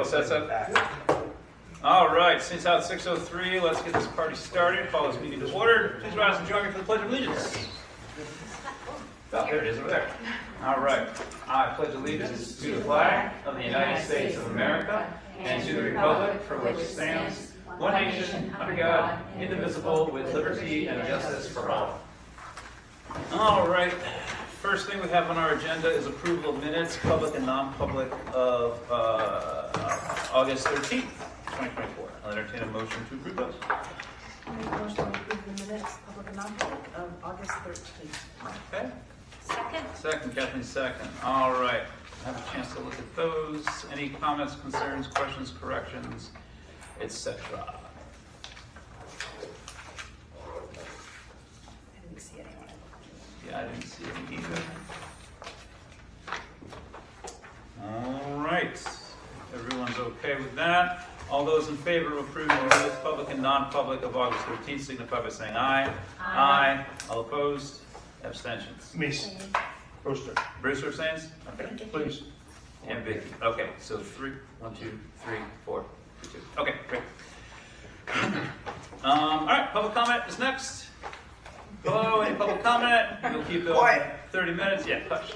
set up? All right, since it's 6:03, let's get this party started. Call this meeting to order. Please rise and join me for the Pledge of Allegiance. Oh, there it is over there. All right. I pledge allegiance to the flag of the United States of America and to the republic for which it stands, one nation, under God, indivisible, with liberty and justice for all. All right. First thing we have on our agenda is approval of minutes, public and non-public, of August 13th, 2024. I'll entertain a motion to approve those. I make a motion to approve the minutes, public and non-public, of August 13th. Okay. Second. Second, Kathleen, second. All right. Have a chance to look at those. Any comments, concerns, questions, corrections, etc.? I didn't see anyone. Yeah, I didn't see any either. All right. Everyone's okay with that. All those in favor of approving the minutes, public and non-public, of August 13th, signify by saying aye. Aye. All opposed? Abstentions? Mace. Brewster. Brewster abstains? Okay. Please. And Vicky. Okay, so 3, 1, 2, 3, 4, 2, 2. Okay, great. All right, public comment is next. Hello, any public comment? We'll keep it open 30 minutes. Yeah, hush.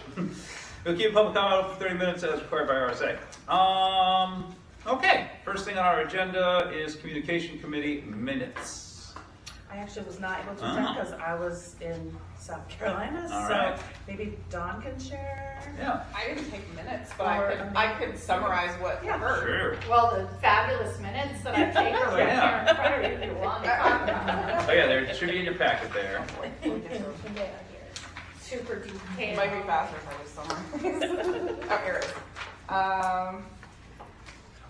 We'll keep public comment open for 30 minutes as required by RSA. Okay, first thing on our agenda is Communication Committee minutes. I actually was not able to check because I was in South Carolina, All so right. maybe Dawn can share. Yeah, I didn't take minutes, but Or, I could summarize what Yeah. I heard. sure. Well, the fabulous minutes that I've taken right Yeah. here in front of you, if you want to talk about. Oh yeah, there should be in your packet there. Super It detailed. might be faster if I just summarize. Oh, here it is.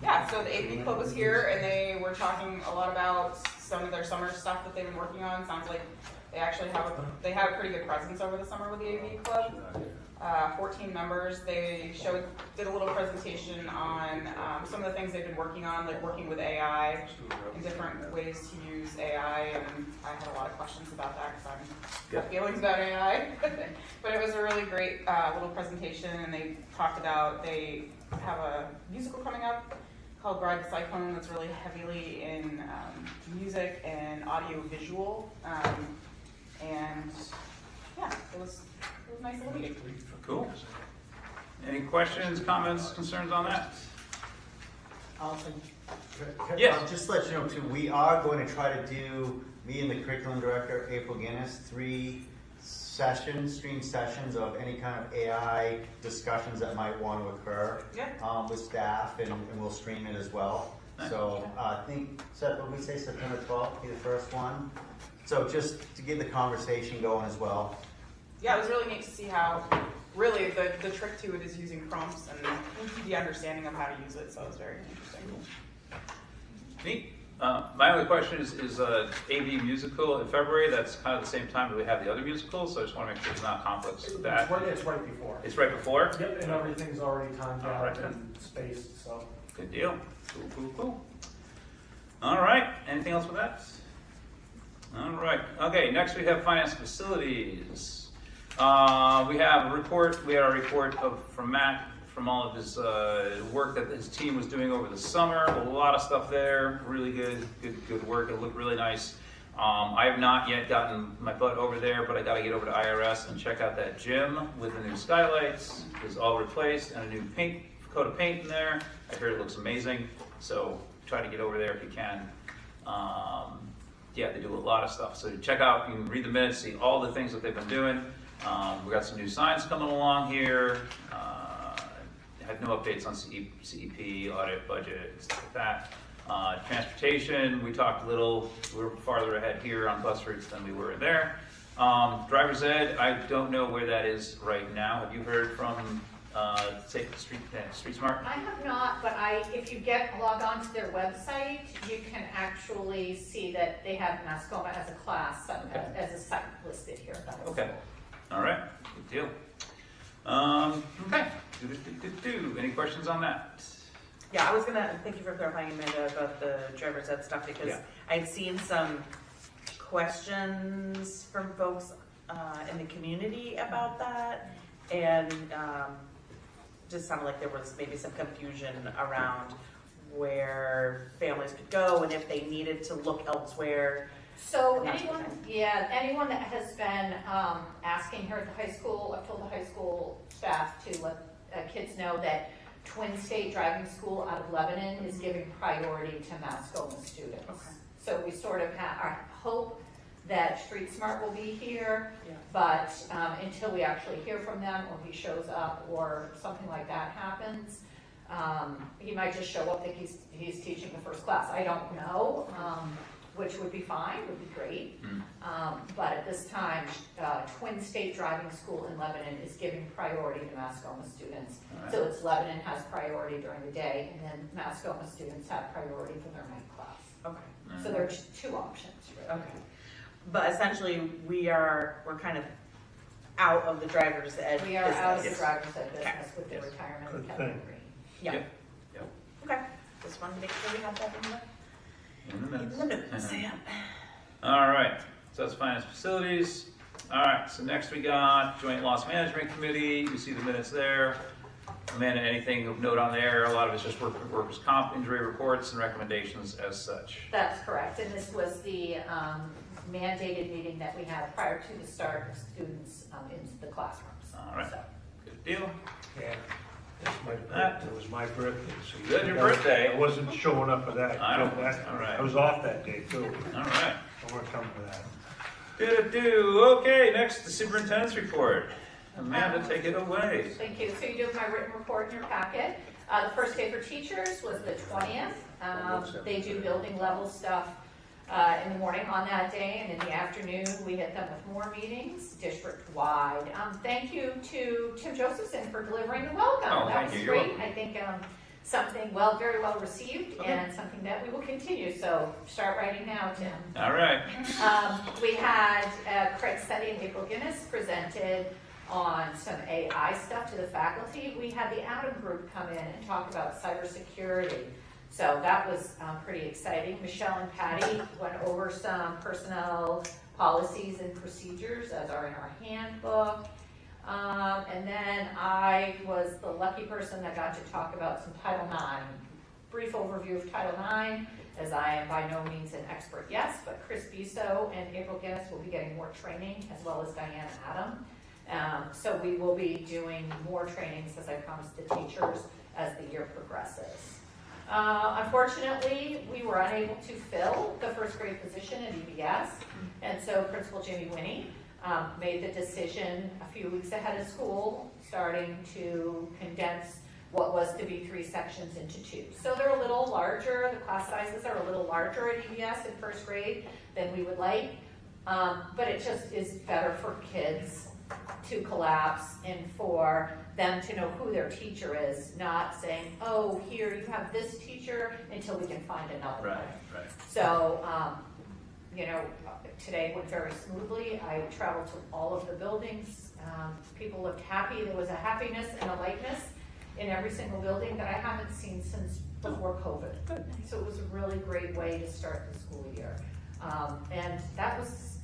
Yeah, so the AP Club was here and they were talking a lot about some of their summer stuff that they've been working on. Sounds like they actually had a pretty good presence over the summer with the AP Club. 14 members. They did a little presentation on some of the things they've been working on, like working with AI and different ways to use AI. And I had a lot of questions about that because I have feelings about AI. But it was a really great little presentation, and they talked about they have a musical coming up called Ride the Cyclone that's really heavily in music and audio visual. And yeah, it was a nice little meeting. Cool. Any questions, comments, concerns on that? Yes. Just to let you know too, we are going to try to do, me and the curriculum director, April Guinness, 3 stream sessions of any kind of AI discussions that might want to occur with staff, and we'll stream it as well. Nice. So I think, what we say, September 12th be the first one. So just to get the conversation going as well. Yeah, it was really neat to see how really the trick to it is using prompts and the understanding of how to use it. So it was very interesting. Neat. My only question is AV musical in February. That's kind of the same time that we have the other musicals, so I just want to make sure there's not conflicts with that. It's right before. It's right before? Yep, and everything's already timed All out right. and spaced, so. Good deal. Cool. All right. Anything else with that? All right. Okay, next we have finance facilities. We have a report. We had a report from Matt from all of his work that his team was doing over the summer. A lot of stuff there. Really good work. It looked really nice. I have not yet gotten my butt over there, but I got to get over to IRS and check out that gym with the new skylights. It's all replaced and a new coat of paint in there. I heard it looks amazing. So try to get over there if you can. Yeah, they do a lot of stuff. So check out, you can read the minutes, see all the things that they've been doing. We got some new signs coming along here. I have no updates on CEP, audit, budget, stuff like that. Transportation, we talked a little, we're farther ahead here on bus routes than we were there. Driver's ed, I don't know where that is right now. Have you heard from Street Smart? I have not, but if you log on to their website, you can actually see that they have Mascoma as a class, as a site listed here. Okay. All right. Good deal. Okay. Any questions on that? Yeah, I was gonna, thank you for clarifying, Amanda, about the driver's ed stuff, because I'd seen some questions from folks in the community about that, and just sounded like there was maybe some confusion around where families could go and if they needed to look elsewhere. So And that's anyone, okay. anyone that has been asking her at the high school, I've told the high school staff to let kids know that Twin State Driving School out of Lebanon is giving priority to Mascoma students. Okay. So we sort of I hope that Street Smart will be here, Yeah. but until we actually hear from them or he shows up or something like that happens, he might just show up that he's teaching the first class. I don't know, which would be fine, would be great. But at this time, Twin State Driving School in Lebanon is giving priority to Mascoma students. All So it's Lebanon has priority during the day, and then Mascoma students have priority for their night class. Okay. So there are two options, really. Okay. But essentially, we're kind of out of the driver's ed We are out of the business. driver's ed business with the Yes. retirement of Good Kevin thing. Green. Yeah. Yep. Okay. Just wanted to make sure we have that In the in minutes. the notes. Yeah. All right, so that's finance facilities. All right, so next we got joint loss management committee. You see the minutes there. Amanda, anything of note on there? A lot of it's just workers' comp injury reports and recommendations as such. That's correct, and this was the mandated meeting that we had prior to the start of students into the classrooms. All right. So, Good deal. Yeah. It was my birthday. So Good, your birthday. I wasn't showing up for that. I don't- That- all right. I was off that day too. All right. I weren't coming for that. Do. Okay, next, the superintendent's report. Amanda, take it away. Thank you. So you do have my written report in your packet. The first day for teachers was the 20th. They do building level stuff in the morning on that day, and in the afternoon, we hit them with more meetings district-wide. Thank you to Tim Josephson for delivering the welcome. Oh, That thank was you. You're great. welcome. I think something very well received and something that we will continue. So start writing now, Tim. All right. We had Craig Seddy and April Guinness presented on some AI stuff to the faculty. We had the Adam group come in and talk about cybersecurity. So that was pretty exciting. Michelle and Patty went over some personnel policies and procedures as are in our handbook. And then I was the lucky person that got to talk about some Title IX. Brief overview of Title IX, as I am by no means an expert, yes, but Chris Biso and April Guinness will be getting more training, as well as Diana Adam. So we will be doing more trainings, as I promised the teachers, as the year progresses. Unfortunately, we were unable to fill the first grade position at EBS, and so Principal Jimmy Winnie made the decision a few weeks ahead of school, starting to condense what was to be 3 sections into 2. So they're a little larger, the class sizes are a little larger at EBS in first grade than we would like, but it just is better for kids to collapse and for them to know who their teacher is, not saying, oh, here you have this teacher until we can find another one. Right. So, today went very smoothly. I traveled to all of the buildings. People looked happy. There was a happiness and a lightness in every single building that I haven't seen since before COVID. Good. So it was a really great way to start the school year. And that was,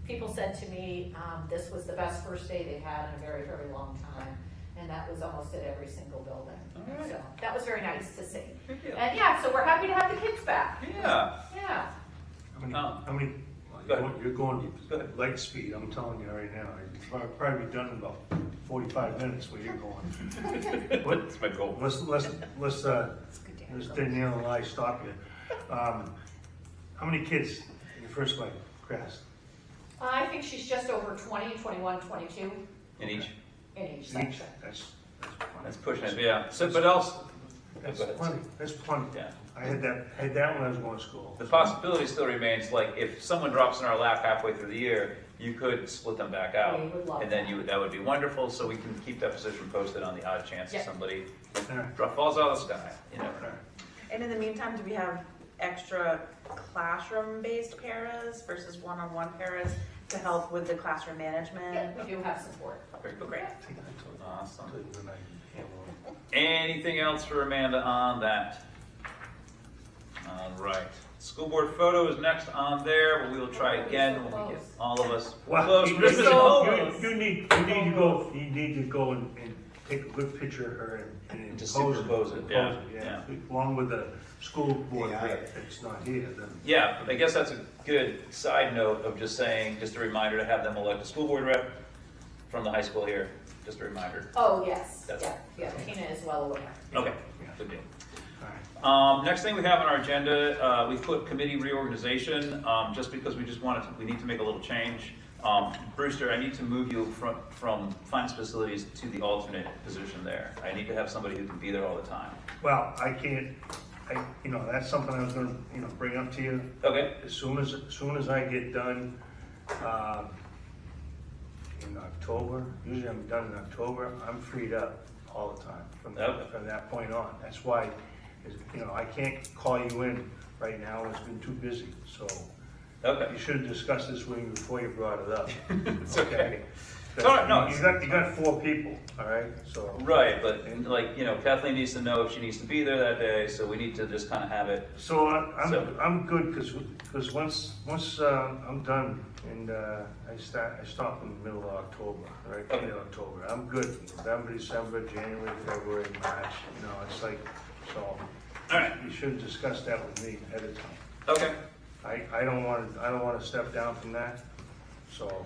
people said to me, this was the best first day they've had in a very, very long time. And that was almost at every single building. All right. So that was very nice to see. Good deal. And yeah, so we're happy to have the kids back. Yeah. Yeah. How many, Go ahead. you're going Go ahead. light speed, I'm telling you right now. You'll probably be done in about 45 minutes where you're going. What? That's my goal. Let's Danielle and I stop you. How many kids in your first grade class? I think she's just over 20, 21, 22 In each. in each Each? section. That's pushing it, yeah. So, but else, That's Go ahead. plenty, that's plenty. yeah. I had that when I was going to school. The possibility still remains, like, if someone drops in our lap halfway through the year, you could split them back out. We would love And then that. that would be wonderful, so we can keep that position posted on the odd chance that Yeah. somebody Yeah. falls out of the sky, you never know. And in the meantime, do we have extra classroom-based paras versus one-on-one paras to help with the classroom management? Yeah, we do have support. Very cool. Great. Awesome. Anything else for Amanda on that? All right. School board photo is next on there, but we will try again when we get all of us Well, close. you Christmas need is over. you need to go and take a good picture of her and Just impose superimpose it, yeah. Along with the school board Yeah. rep that's not here, then. Yeah, I guess that's a good side note of just saying, just a reminder to have them elect a school board rep from the high school here, just a reminder. Oh, yes, That's- yeah, Tina is well aware. Okay, Yeah. good deal. All right. Next thing we have on our agenda, we've put committee reorganization, just because we need to make a little change. Brewster, I need to move you from finance facilities to the alternate position there. I need to have somebody who can be there all the time. Well, I can't, that's something I was gonna, bring up to you. Okay, As soon as I get done, in October, usually I'm done in October, I'm freed up all the time from that point on. That's why, I can't call you in right now, it's been too busy, so okay. you should have discussed this with me before you brought it up. It's okay. It's all right, no, You got 4 people, all right, so. Right, but Kathleen needs to know if she needs to be there that day, so we need to just kind of have it. So I'm good, because once I'm done and I stop in the middle of October, right, Okay. end of October, I'm good. November, December, January, February, March, it's like, so. All right. You should have discussed that with me ahead of time. Okay. I don't want to step down from that, so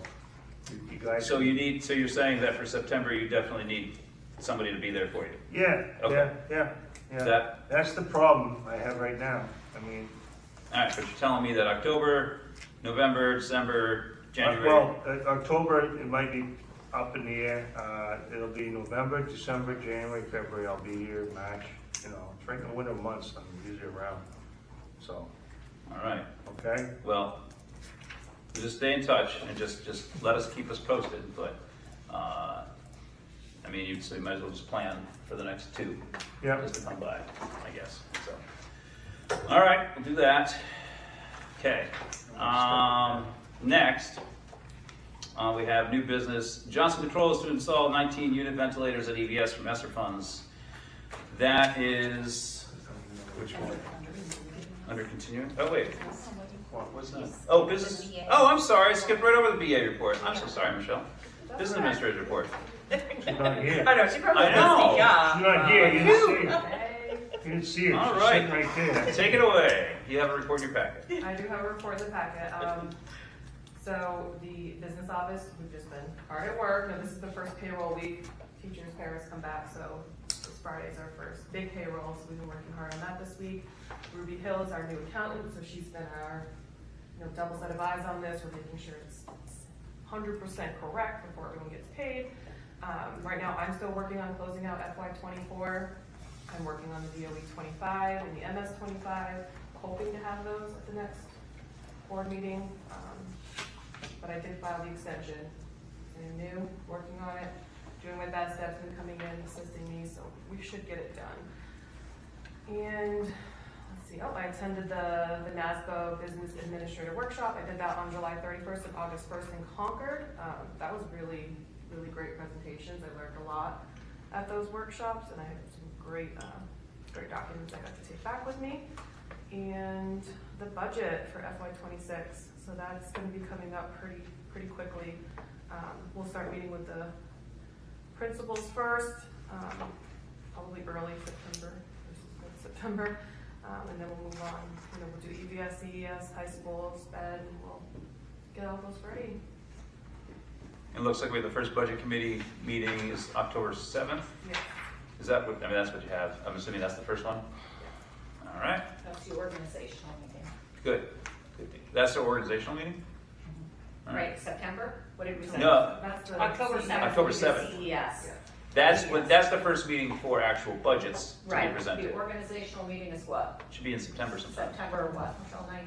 you guys. So you're saying that for September, you definitely need somebody to be there for you? Yeah, Okay. yeah. That- That's the problem I have right now. I mean. All right, but you're telling me that October, November, December, January? Well, October, it might be up in the air. It'll be November, December, January, February, I'll be here, March, it's right in the winter months, I'm usually around, so, All right, okay? well, just stay in touch and just let us keep us posted, but, so you might as well just plan for the next 2. Yeah. Just to come by, I guess, so. All right, we'll do that. Okay, next, we have new business. Johnson Controls to install 19-unit ventilators at EVS from ESSER funds. That is, which one? Under continuing? Oh, wait. What's that? Oh, business. Oh, I'm sorry. I skipped right over the BA report. I'm so sorry, Michelle. Business administrator's report. She's not here. I know, she probably I know. speak up. She's not here, you didn't see her. You didn't see her, All she's right. sitting right there. Take it away. You have a report in your packet. I do have a report in the packet. So the business office, we've just been hard at work. Now, this is the first payroll week. Teachers' parents come back, so this Friday's our first big payroll, so we've been working hard on that this week. Ruby Hill is our new accountant, so she's been our double set of eyes on this. We're making sure it's 100% correct before everyone gets paid. Right now, I'm still working on closing out FY24. I'm working on the DOE 25 and the MS 25, hoping to have those at the next board meeting. But I did file the extension. I'm new, working on it, doing my best. Deb's been coming in, assisting me, so we should get it done. And let's see, I attended the NASBO Business Administrator Workshop. I did that on July 31st and August 1st in Concord. That was really great presentations. I learned a lot at those workshops, and I had some great documents I got to take back with me. And the budget for FY26, so that's going to be coming up pretty quickly. We'll start meeting with the principals first, probably early September, and then we'll move on. We'll do EVS, CES, high school, SPED, and we'll get all those ready. It looks like we have the first budget committee meeting is October 7th. Yeah. Is that what, that's what you have. I'm assuming that's the first one? All right, That's the organizational meeting. good. That's the organizational meeting? All Right, September? What did we say? No, That's the October 7th. October 7th. CES. that's the first meeting for actual budgets to be Right, presented. the organizational meeting is what? Should be in September sometime. September what, until 19?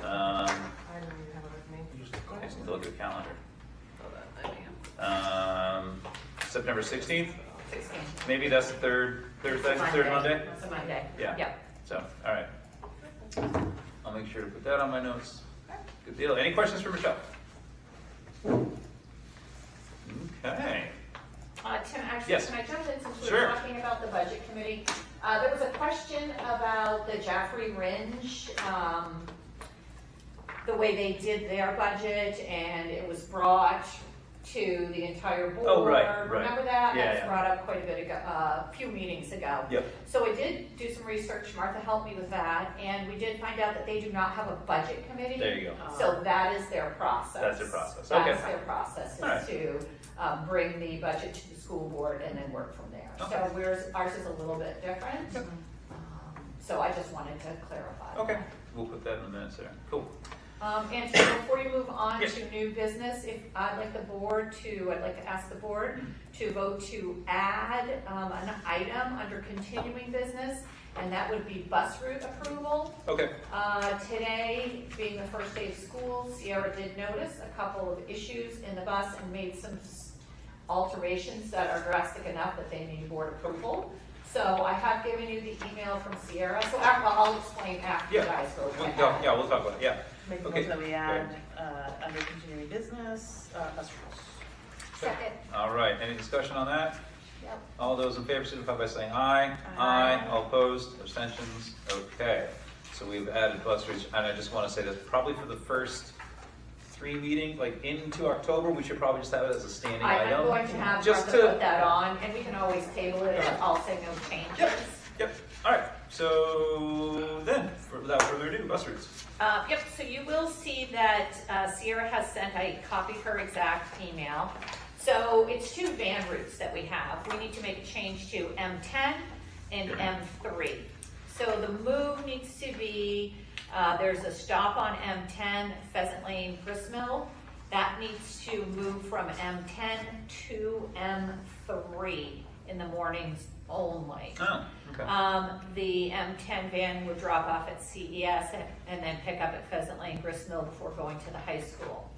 I don't even have it with me. I just need to look at the calendar. Hold on, September 16th, 16. maybe that's the third Monday? That's a Monday. Yeah. Yep. So, all right. I'll make sure to put that on my notes. Good deal. Any questions for Michelle? Okay. Tim, actually, Yes. can I jump in since we Sure. were talking about the budget committee? There was a question about the Jaffrey Ringe, the way they did their budget, and it was brought to the entire board. Oh, right. Remember that? Yeah, That was yeah. brought up quite a bit ago, a few meetings ago. Yep. So I did do some research, Martha helped me with that, and we did find out that they do not have a budget committee. There you go. So that is their process. That's their process. Okay. That's their process, is All right. to bring the budget to the school board and then work from there. Okay. So ours is a little bit different. So I just wanted to clarify. Okay, we'll put that in the minutes there. Cool. And so before you move on Yes. to new business, I'd like to ask the board to vote to add an item under continuing business, and that would be bus route approval. Okay. Today, being the first day of school, Sierra did notice a couple of issues in the bus and made some alterations that are drastic enough that they need board approval. So I have given you the email from Sierra, so I'll explain after you guys go. We'll talk about it, yeah. Make a Okay. motion that we add, under continuing business, bus routes. Second. All right, any discussion on that? Yep. All those in favor signify by saying aye. Aye. All opposed, abstentions? Okay. So we've added bus routes, and I just want to say that probably for the first 3 meetings, like into October, we should probably just have it as a standing I'm item. going to have Just Martha to- put that on, and we can always table it, and I'll say no changes. Yep, all right. So then, without further ado, bus routes. Yep, so you will see that Sierra has sent, I copied her exact email. So it's 2 van routes that we have. We need to make a change to M10 and M3. So the move needs to be, there's a stop on M10, Pheasant Lane, Gristmill. That needs to move from M10 to M3 in the mornings only. Oh, okay. The M10 van would drop off at CES and then pick up at Pheasant Lane, Gristmill before going to the high school.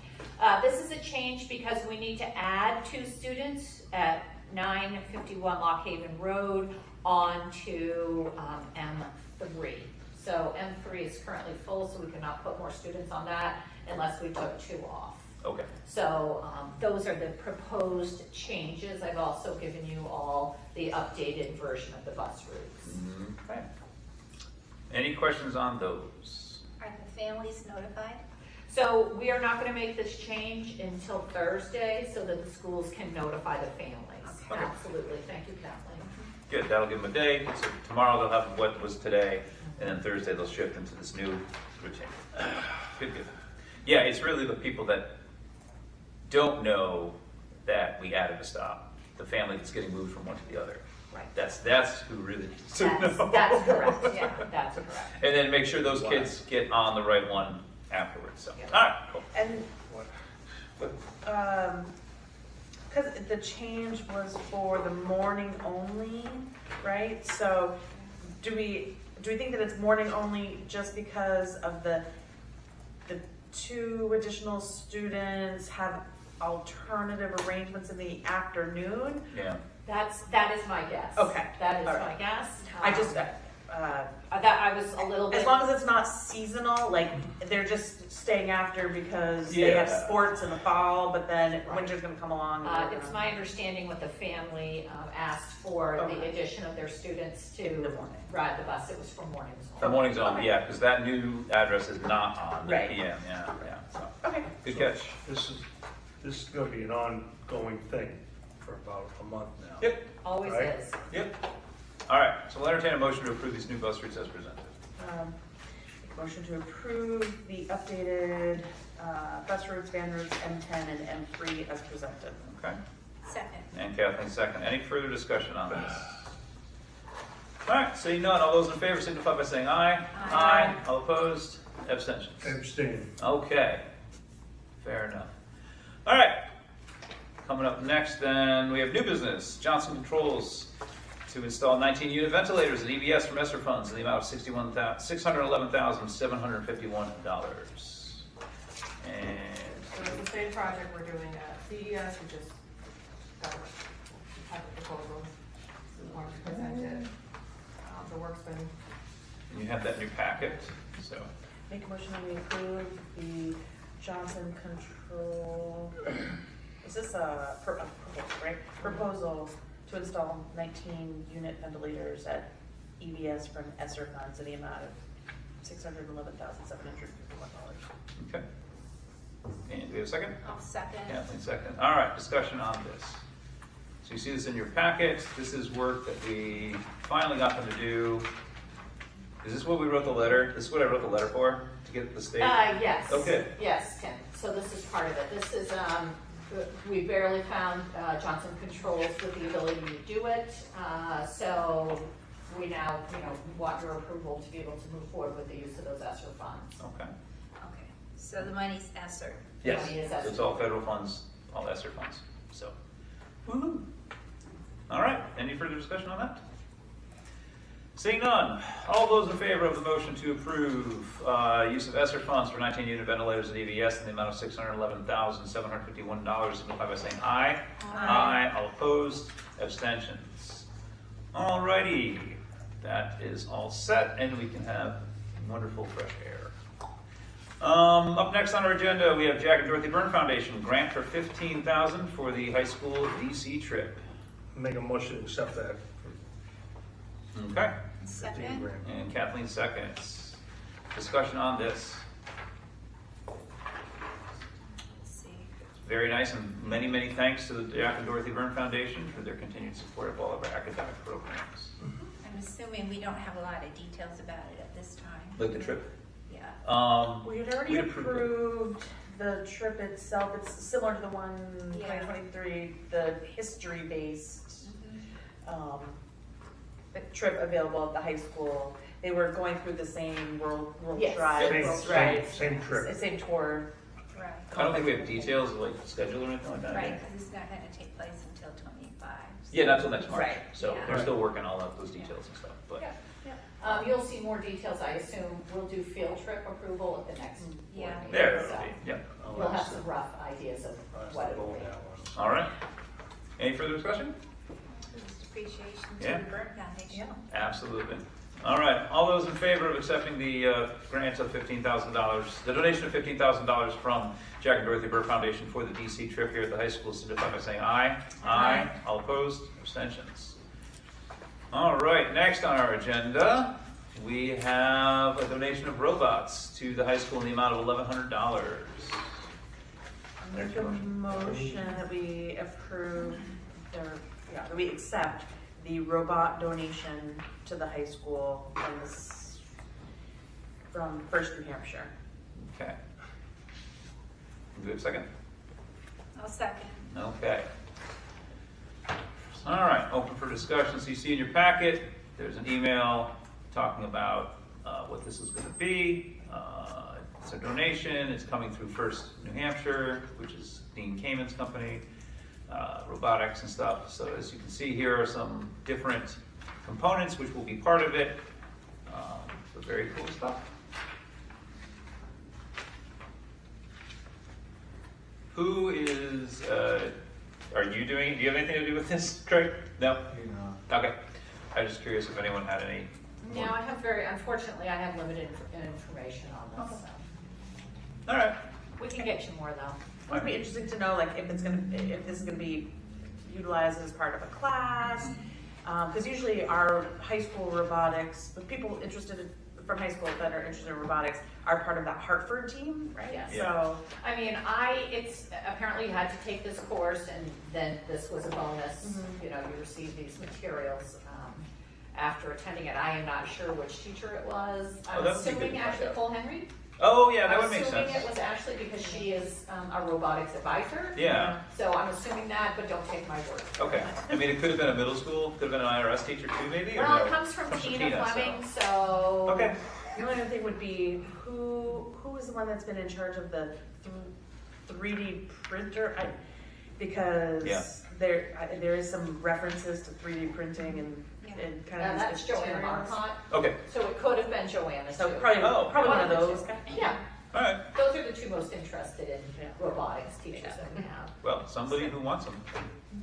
This is a change because we need to add 2 students at 951 Lock Haven Road onto M3. So M3 is currently full, so we cannot put more students on that unless we took 2 off. Okay. So those are the proposed changes. I've also given you all the updated version of the bus routes. Okay. Any questions on those? Are the families notified? So we are not going to make this change until Thursday so that the schools can notify the families. Okay. Absolutely. Thank you, Kathleen. Good, that'll give them a day. So tomorrow they'll have what was today, and then Thursday they'll shift into this new routine. Good, good. Yeah, it's really the people that don't know that we added a stop. The family that's getting moved from one to the other. Right. That's who really needs to know. That's correct. Yeah, that's correct. And then make sure those kids get on the right one afterwards. So, Yeah. all right, cool. And, What? because the change was for the morning only, right? So do we think that it's morning only just because of the 2 additional students have alternative arrangements in the afternoon? Yeah. That is my guess. Okay. That is All my right. guess. I just, that I was a little bit. as long as it's not seasonal, like they're just staying after because they have Yeah. sports in the fall, but then winter's gonna come along. and It's my understanding what the family asked for the Okay. addition of their students In the to morning. ride the bus. It was for mornings For only. morning's on, Okay. yeah, because that new address is not on the Right. PM. Yeah, yeah. So, Okay. good catch. This is gonna be an ongoing thing for about a month now. Yep. Always Right. is. Yep. All right, so we'll entertain a motion to approve these new bus routes as presented. Make a motion to approve the updated bus routes, van routes, M10 and M3 as presented. Okay. Second. And Kathleen second. Any further discussion on this? All right, seeing none, all those in favor signify by saying aye. Aye. All opposed? Abstentions? Abstain. Okay, fair enough. All right, coming up next then, we have new business. Johnson Controls to install 19-unit ventilators at EBS from ESSER funds in the amount of $611,751. And So it's the same project we're doing at CES, we just got had the proposal, so we wanted to present it. The work's been, you have that new packet, so. Make a motion that we approve the Johnson Control, is this a proposal, right? Proposal to install 19-unit ventilators at EBS from ESSER funds in the amount of $611,751. Okay. And do we have a second? I'll second. Kathleen, second. All right, discussion on this. So you see this in your packet. This is work that we finally got them to do. Is this what we wrote the letter? This is what I wrote the letter for, to get the state? Yes. Okay. Yes, Tim. So this is part of it. This is, we barely found Johnson Controls with the ability to do it. So we now, want your approval to be able to move forward with the use of those ESSER funds. Okay. Okay, so the money's ESSER. Yes, Money is so ESSER. it's all federal funds, all ESSER funds, so. Woo-hoo. All right, any further discussion on that? Seeing none, all those in favor of the motion to approve use of ESSER funds for 19 unit ventilators at EVS in the amount of $611,751, signify by saying aye. Aye. All opposed, abstentions. All righty, that is all set, and we can have wonderful fresh air. Up next on our agenda, we have Jack and Dorothy Byrne Foundation grant for $15,000 for the high school DC trip. Make a motion to accept that. Okay, 15 Second. grand. and Kathleen seconds. Discussion on this. Let's see. Very nice, and many, many thanks to the Jack and Dorothy Byrne Foundation for their continued support of all of our academic programs. I'm assuming we don't have a lot of details about it at this time. Like the trip? Yeah. We had already We'd approved it. approved the trip itself. It's similar to the one Yeah. 2023, the history-based Mhm. trip available at the high school. They were going through the same World Yes. Drive, Same trip. same tour. Right, I don't think we have details of like schedule or anything like that. right, because it's not gonna take place until 25. Yeah, not till next March, Right. so Yeah. they're still working all out those details and stuff, but. Yeah, yeah. You'll see more details, I assume. We'll do field trip approval at the next board Yeah. meeting. There it'll so be, yep. You'll have some rough ideas of what it'll be. All right. Any further discussion? Just appreciation Yeah. to the Byrne Foundation. Absolutely. All right, all those in favor of accepting the grant of $15,000, the donation of $15,000 from Jack and Dorothy Byrne Foundation for the DC trip here at the high school, signify by saying aye. Aye. All opposed, abstentions. All right, next on our agenda, we have a donation of robots to the high school in the amount of $1,100. I make a motion that we approve, or, yeah, that we accept the robot donation to the high school from First New Hampshire. Okay. Do we have a second? I'll second. Okay. All right, open for discussion. So you see in your packet, there's an email talking about what this is going to be. It's a donation. It's coming through First New Hampshire, which is Dean Kamen's company, robotics and stuff. So as you can see, here are some different components which will be part of it. So very cool stuff. Who is, are you doing, do you have anything to do with this, Craig? No? Okay. I was just curious if anyone had any. No, unfortunately, I have limited information on this. All right. We can get you more though. It would be interesting to know, like, if this is gonna be utilized as part of a class, because usually our high school robotics, the people from high school that are interested in robotics are part of that Hartford team, right? Yes. So, I mean, it's apparently you had to take this course and then this was a bonus. You know, you received these materials after attending it. I am not sure which teacher it was. I'm that would be good assuming to find actually out. Cole Henry. Oh, yeah, that would make sense. I'm assuming it was Ashley because she is a robotics advisor. Yeah, So I'm assuming that, but don't take my word. okay. I mean, it could have been a middle school, could have been an IRS teacher too, maybe? or Well, no? it comes from Tina so- Fleming, so. Okay. the only other thing would be, who is the one that's been in charge of the 3D printer? Because Yeah. there is some references to 3D printing and kind of. That's Joanna materials. Marcotte. Okay, So it could have been Joanna So too. probably Oh. one of those. Yeah, all right. those are the two most interested in Yeah. robotics teachers that we have. Well, somebody who wants them.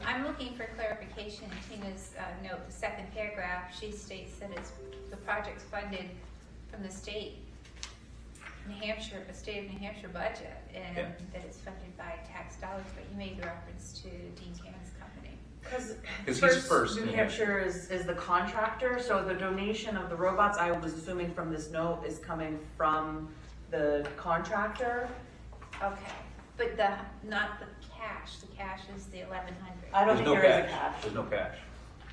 I'm looking for clarification in Tina's note, the second paragraph. She states that the project's funded from the state New Hampshire budget, and Yeah. that it's funded by tax dollars, but you made reference to Dean Kamen's company. Because he's first, New yeah. Hampshire is the contractor, so the donation of the robots, I was assuming from this note, is coming from the contractor. Okay, But not the cash, the cash is the 1,100. I don't There's think no there is a cash. cash. There's no cash.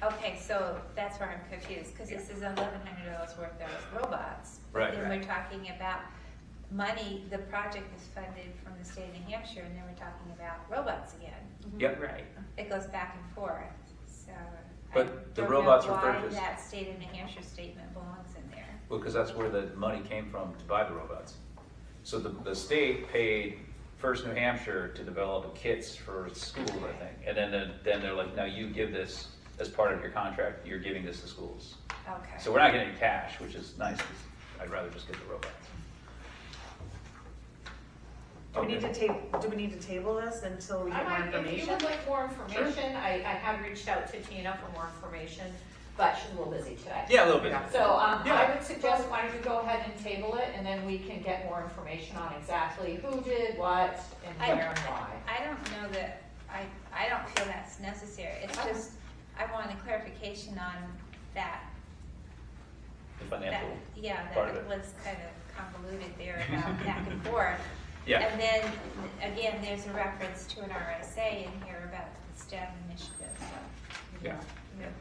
Okay, so that's where I'm confused, because this is $1,100 worth of robots. Right, Then right. we're talking about money, the project is funded from the state of New Hampshire, and then we're talking about robots again. Yep. Right. It goes back and forth, so. But the I robots don't were know why purchased. that state of New Hampshire statement belongs in there. Well, because that's where the money came from to buy the robots. So the state paid First New Hampshire to develop the kits for schools, I think. And then they're like, now you give this as part of your contract, you're giving this to schools. Okay. So we're not getting cash, which is nice, 'cause I'd rather just get the robots. Do we need to table this until we get more If you information? would like more information, I have reached out to Tina for more information, but she's a little busy today. Yeah, a little bit. So Yeah. I would suggest, why don't you go ahead and table it, and then we can get more information on exactly who did what and where and why. I don't know that, I don't feel that's necessary. It's just, I want a clarification on that. The financial Yeah, part that of it it. was kind of convoluted there about back and forth. Yeah. And then, again, there's a reference to an RSA in here about the STEM initiative, so. Yeah.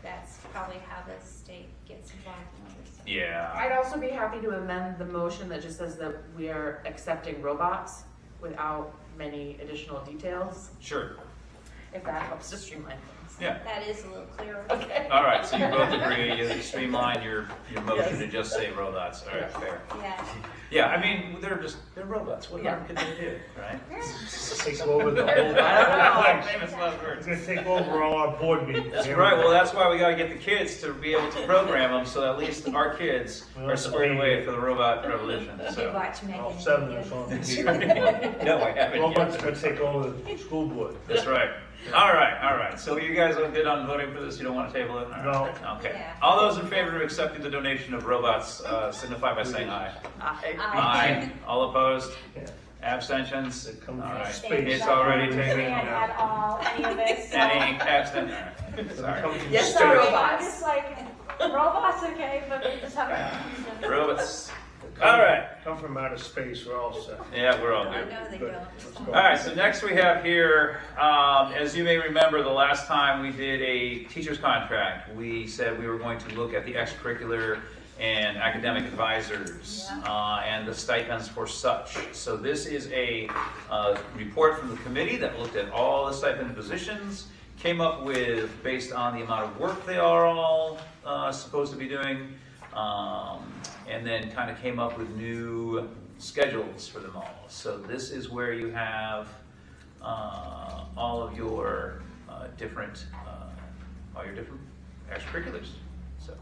That's probably how the state gets involved in all this stuff. Yeah. I'd also be happy to amend the motion that just says that we are accepting robots without many additional details, Sure. if that helps to streamline things. Yeah. That is a little clearer. Okay. All right, so you both agree, you streamline your motion to just say robots. All right, fair. Yeah. Yeah, I mean, they're robots. What Yeah. more could they do, right? Take over the whole. I don't know. Famous last It's words. gonna take over all our board meetings. That's right. Well, that's why we got to get the kids to be able to program them, so at least our kids are squared away for the robot revolution. You So. watch Megan. All seven of us on the No, I haven't robots yet. gonna take over the school board. That's right. All right. So you guys are good on voting for this? You don't want to table it? All right. No. Okay. Yeah. All those in favor of accepting the donation of robots signify by saying aye. Aye. All opposed? Yeah. Abstentions? They come All from right. space. It's already taken. Can't at all, any of this. Any abstentions? They come Sorry. from Yes, space. sorry. I'm just like, robots, okay, but we just have. Robots. They come- All right. Come from outer space, we're all set. Yeah, we're all I good. know they Good. don't. Let's All go. right, so next we have here, as you may remember, the last time we did a teacher's contract, we said we were going to look at the extracurricular and academic advisors and the stipends for such. So this is a report from the committee that looked at all the stipend positions, came up with, based on the amount of work they are all supposed to be doing, and then kind of came up with new schedules for them all. So this is where you have all of your different extracurriculars. So,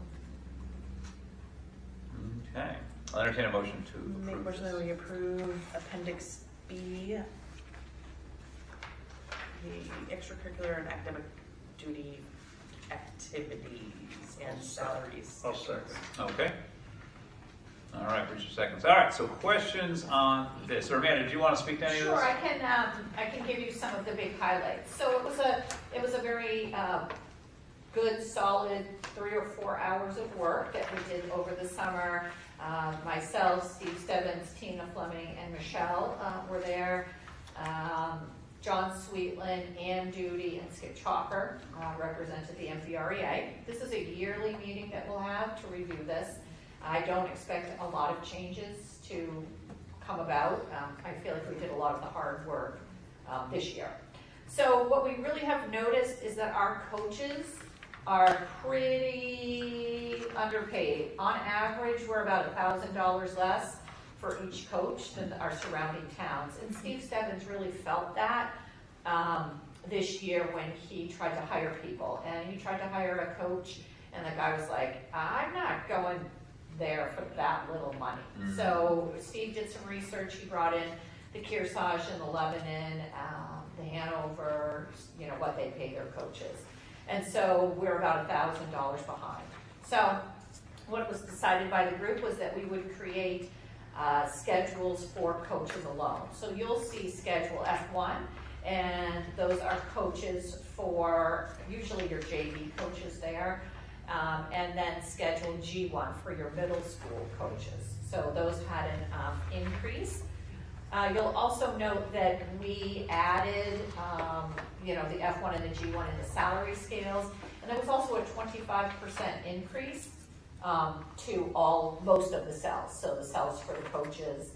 okay, I'll entertain a motion to Make a approve motion that this. we approve Appendix B, the extracurricular and academic duty activities and salaries. I'll second. Okay. All right, Richard seconds. All right, so questions on this? Or Amanda, do you want to speak to any of Sure, this? I can give you some of the big highlights. So it was a very good, solid 3 or 4 hours of work that we did over the summer. Myself, Steve Stebbins, Tina Fleming, and Michelle were there. John Sweetland, Ann Duty, and Skip Chalker represented the MVREA. This is a yearly meeting that we'll have to review this. I don't expect a lot of changes to come about. I feel like we did a lot of the hard work this year. So what we really have noticed is that our coaches are pretty underpaid. On average, we're about $1,000 less for each coach than our surrounding towns. And Steve Stebbins really felt that this year when he tried to hire people. And he tried to hire a coach, and the guy was like, I'm not going there for that little money. Mhm. So Steve did some research. He brought in the Kearsarge and the Lebanon, the Hanover, what they pay their coaches. And so we're about $1,000 behind. So what was decided by the group was that we would create schedules for coaches alone. So you'll see Schedule F1, and those are coaches for usually your JV coaches there. And then Schedule G1 for your middle school coaches. So those had an increase. You'll also note that we added, the F1 and the G1 in the salary scales, and there was also a 25% increase to most of the cells. So the cells for the coaches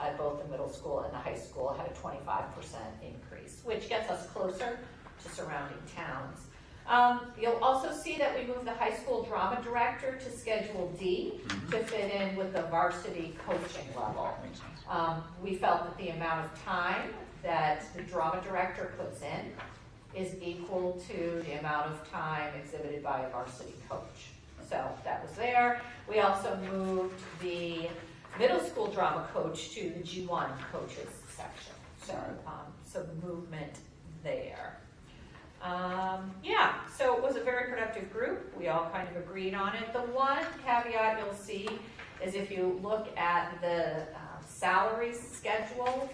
at both the middle school and the high school had a 25% increase, which gets us closer to surrounding towns. You'll also see that we moved the high school drama director to Schedule D to fit in with the varsity coaching level. Makes sense. We felt that the amount of time that the drama director puts in is equal to the amount of time exhibited by a varsity coach. So that was there. We also moved the middle school drama coach to the G1 coaches section. So the movement there. So it was a very productive group. We all kind of agreed on it. The one caveat you'll see is if you look at the salary schedule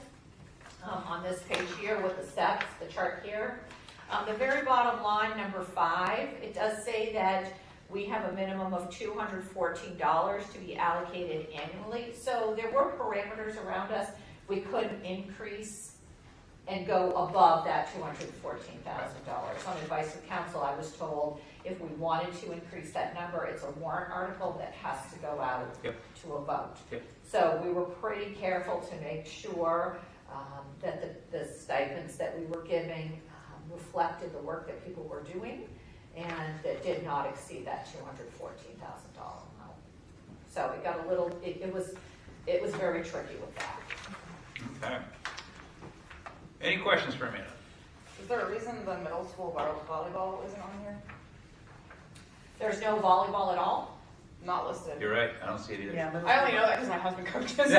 on this page here with the steps, the chart here, the very bottom line, number 5, it does say that we have a minimum of $214 to be allocated annually. So there were parameters around us. We couldn't increase and go above that $214,000. On advice of counsel, I was told if we wanted to increase that number, it's a warrant article that has to go out to a vote. Yep. So we were pretty careful to make sure that the stipends that we were giving reflected the work that people were doing and that did not exceed that $214,000 amount. So it got a little, it was very tricky with that. Okay. Any questions for me? Is there a reason the middle school volleyball isn't on here? There's no volleyball at all? Not listed. You're right, I don't see it either. Yeah, middle I only school- know that because my husband coaches.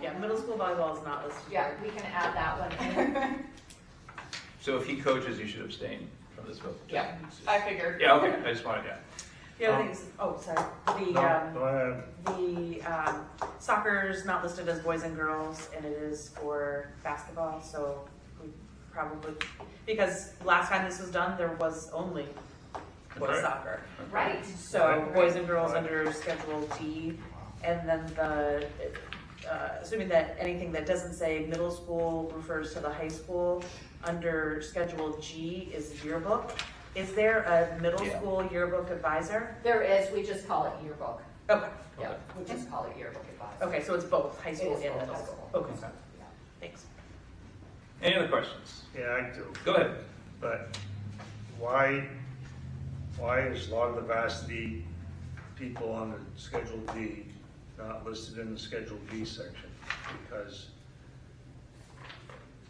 Yeah, middle school volleyball is not listed. Yeah, we can add that one in. So if he coaches, you should abstain from this vote? Yeah, I figured. Yeah, okay, I just wanted, The other thing is, sorry, the soccer's not listed as boys and girls, and it is for basketball, so we probably, because last time this was done, there was only boys Right. soccer. Right. So boys and girls under Schedule D, and then assuming that anything that doesn't say middle school refers to the high school, under Schedule G is yearbook. Is there a middle Yeah. school yearbook advisor? There is, we just call it yearbook. Okay, Yeah, Okay. we just call it yearbook advisor. okay, so it's both high It school is and both middle high school. school. Okay, Yeah. thanks. Any other questions? Yeah, I do. Go ahead. But why is a lot of the varsity people on the Schedule D not listed in the Schedule B section? Because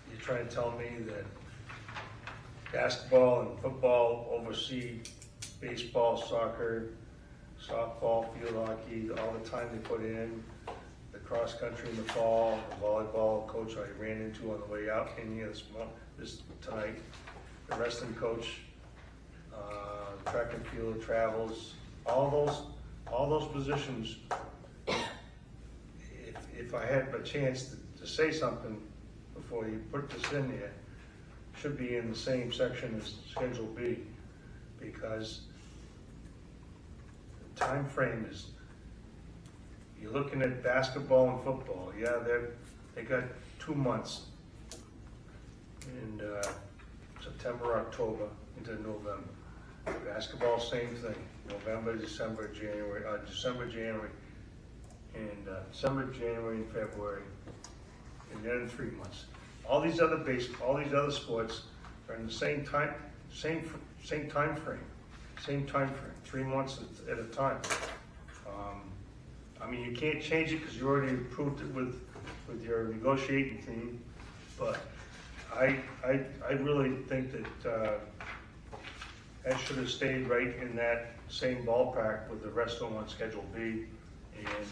you're trying to tell me that basketball and football oversee baseball, soccer, softball, field hockey, all the time they put in, the cross country in the fall, the volleyball coach I ran into on the way out in here this tonight, the wrestling coach, track and field travels, all those positions. If I had a chance to say something before you put this in there, should be in the same section as Schedule B, because the time frame is, you're looking at basketball and football, yeah, they got 2 months in September, October into November. Basketball, same thing, November, December, January, and December, January, and February, and then 3 months. All these other sports are in the same time frame, 3 months at a time. I mean, you can't change it because you already approved it with your negotiating team, but I really think that that should have stayed right in that same ballpark with the rest of them on Schedule B, and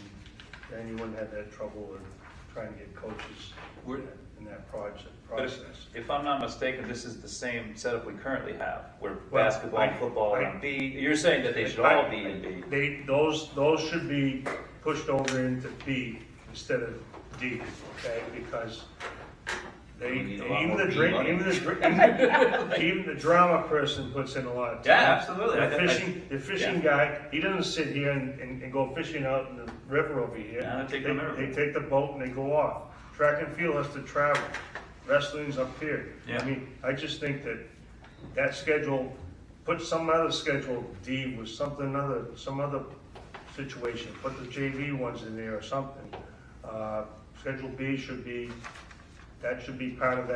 then you wouldn't have that trouble with trying to get coaches in that process. If I'm not mistaken, this is the same setup we currently have, where Well, basketball and football are on B. You're saying that they should all be in B. Those should be pushed over into B instead of D, okay, because We need a lot even more the B drink, money. even the drama person puts in a lot of time. Yeah, absolutely. The fishing guy, he doesn't sit here and go fishing out in the river over here. Yeah, they take the river. They take the boat and they go off. track and field has to travel, wrestling's up here. Yeah. I mean, I just think that schedule, put some other schedule D with some other situation, put the JV ones in there or something. Schedule B should be part of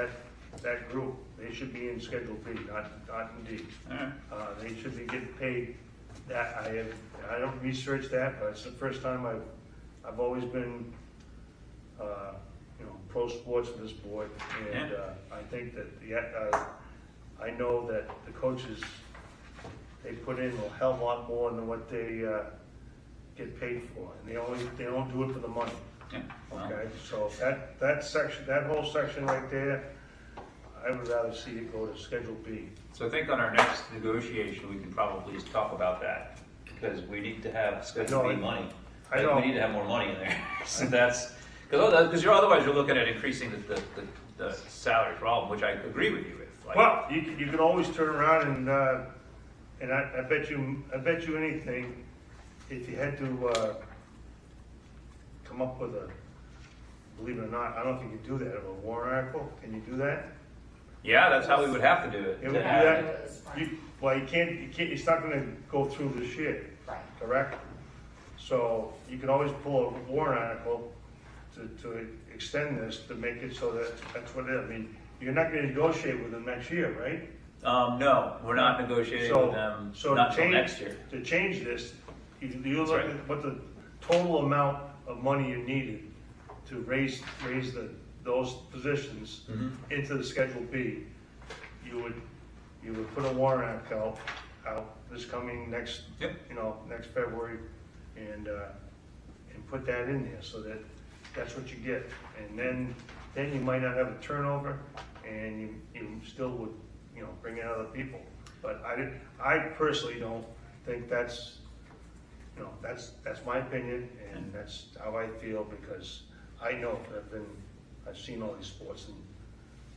that group. They should be in Schedule B, not in D. All right. They should be getting paid that. I don't research that, but it's the first time I've always been, pro sports for this board, and I think that I know that the coaches, they put in a hell of a lot more than what they get paid for, and they don't do it for the money. Yeah. Okay, so that whole section right there, I would rather see it go to Schedule B. So I think on our next negotiation, we can probably just talk about that, because we need to have Schedule B money. I know. We need to have more money in there. So that's, because otherwise you're looking at increasing the salary problem, which I agree with you with. Like, Well, you could always turn around and I bet you anything, if you had to come up with believe it or not, I don't think you can do that, a warrant article, can you do that? yeah, that's how we would have to do it. You would do Yeah, that? it is, right. Well, you can't, it's not gonna go through this year, Right. correct? So you can always pull a warrant article to extend this, to make it so that's what it is. I mean, you're not gonna negotiate with them next year, right? No, we're not negotiating with them, So not to till change, next year. to change this, you That's look right. at what the total amount of money you needed to raise those positions Mhm. into the Schedule B. You would put a warrant article out this coming next February, and put that in there, so that's what you get. And then you might not have a turnover, and you still would, bring in other people. But I personally don't think that's my opinion, and that's how I feel, because I know I've seen all these sports, and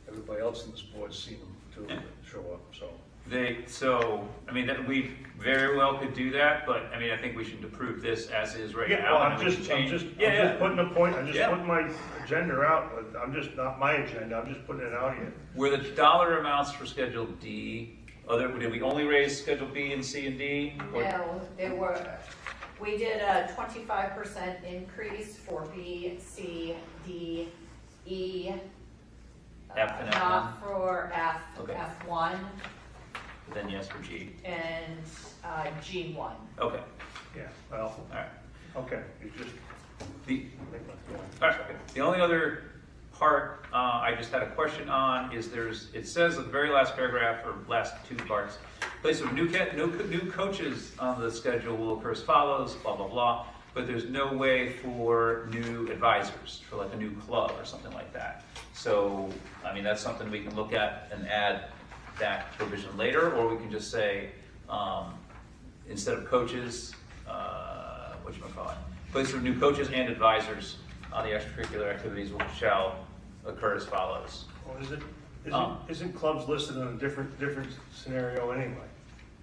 everybody else in the sport's seen them too, show up, so. That we very well could do that, but I think we should approve this as is right Yeah, now. well, and I'm then we just can change- putting a point, I'm just Yeah. putting my agenda out, but I'm just, not my agenda, I'm just putting it out here. Were the dollar amounts for Schedule D, did we only raise Schedule B and C and D? Or- No, we did a 25% increase for B, C, D, E. F and F1? Not for F, Okay. F1 But then yes for G. and G1. Okay, Yeah, well, all right. okay, you just The, make my point. all right, okay. The only other part I just had a question on is it says at the very last paragraph, or last two parts, place of new coaches on the schedule will occur as follows, blah, blah, blah, but there's no way for new advisors, for like a new club or something like that. So, that's something we can look at and add that provision later, or we can just say, instead of coaches, whatchamacallit, place of new coaches and advisors on the extracurricular activities shall occur as follows. Well, isn't clubs listed in a different scenario anyway?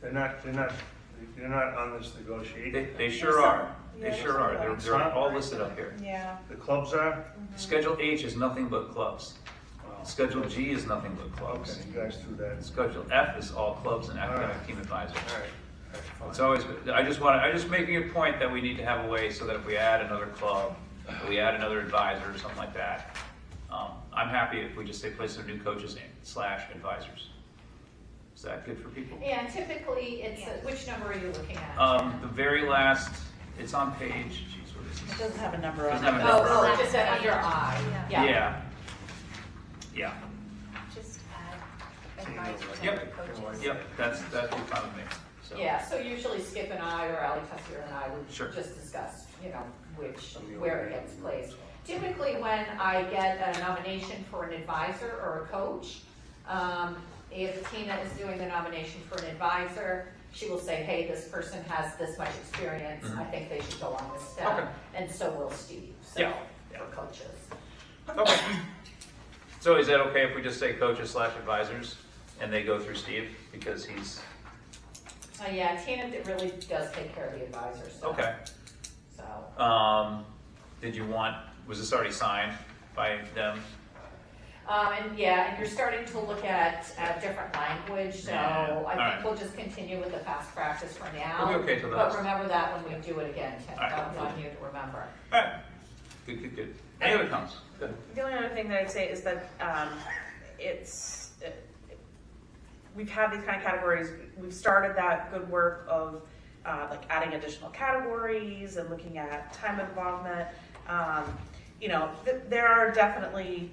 They're not on this negotiation. They sure are. Yeah, They sure are. They're all listed up here. Yeah. The clubs are? Schedule H is nothing but clubs. Wow. Schedule G is nothing but clubs. Okay, you guys do that. Schedule F is all clubs and academic Alright. team advisors. All right, fine. It's always, I'm just making a point that we need to have a way so that if we add another club, if we add another advisor or something like that, I'm happy if we just say place of new coaches / advisors. Is that good for people? And typically, which number are you looking at? The very last, it's on page, geez, what is It this? doesn't have a number on Doesn't have a it. number. Oh, it just said under I. Yeah. Just add advisors Yep. and coaches. Yep, that'd be fine with me, so. Yeah, so usually Skip and I, or Ali Tessier and I would Sure. just discuss, where it gets placed. Typically, when I get a nomination for an advisor or a coach, if Tina is doing the nomination for an advisor, she will say, hey, this person has this much experience, I think they should go on this step. Okay. And so will Steve, Yeah. for coaches. Okay. So is that okay if we just say coaches / advisors, and they go through Steve, because he's, Yeah, Tina really does take care of the advisor stuff. okay. So, Was this already signed? by them? And you're starting to look at different language, so Yeah. I Alright. think we'll just continue with the past practice for now. We'll be okay till the But next. remember that when we do it again, Tim, Alright. I want you to remember. All right. Good. Any other comments? Good. The only other thing that I'd say is that we've had these kind of categories. We've started that good work of like adding additional categories and looking at time involvement. There are definitely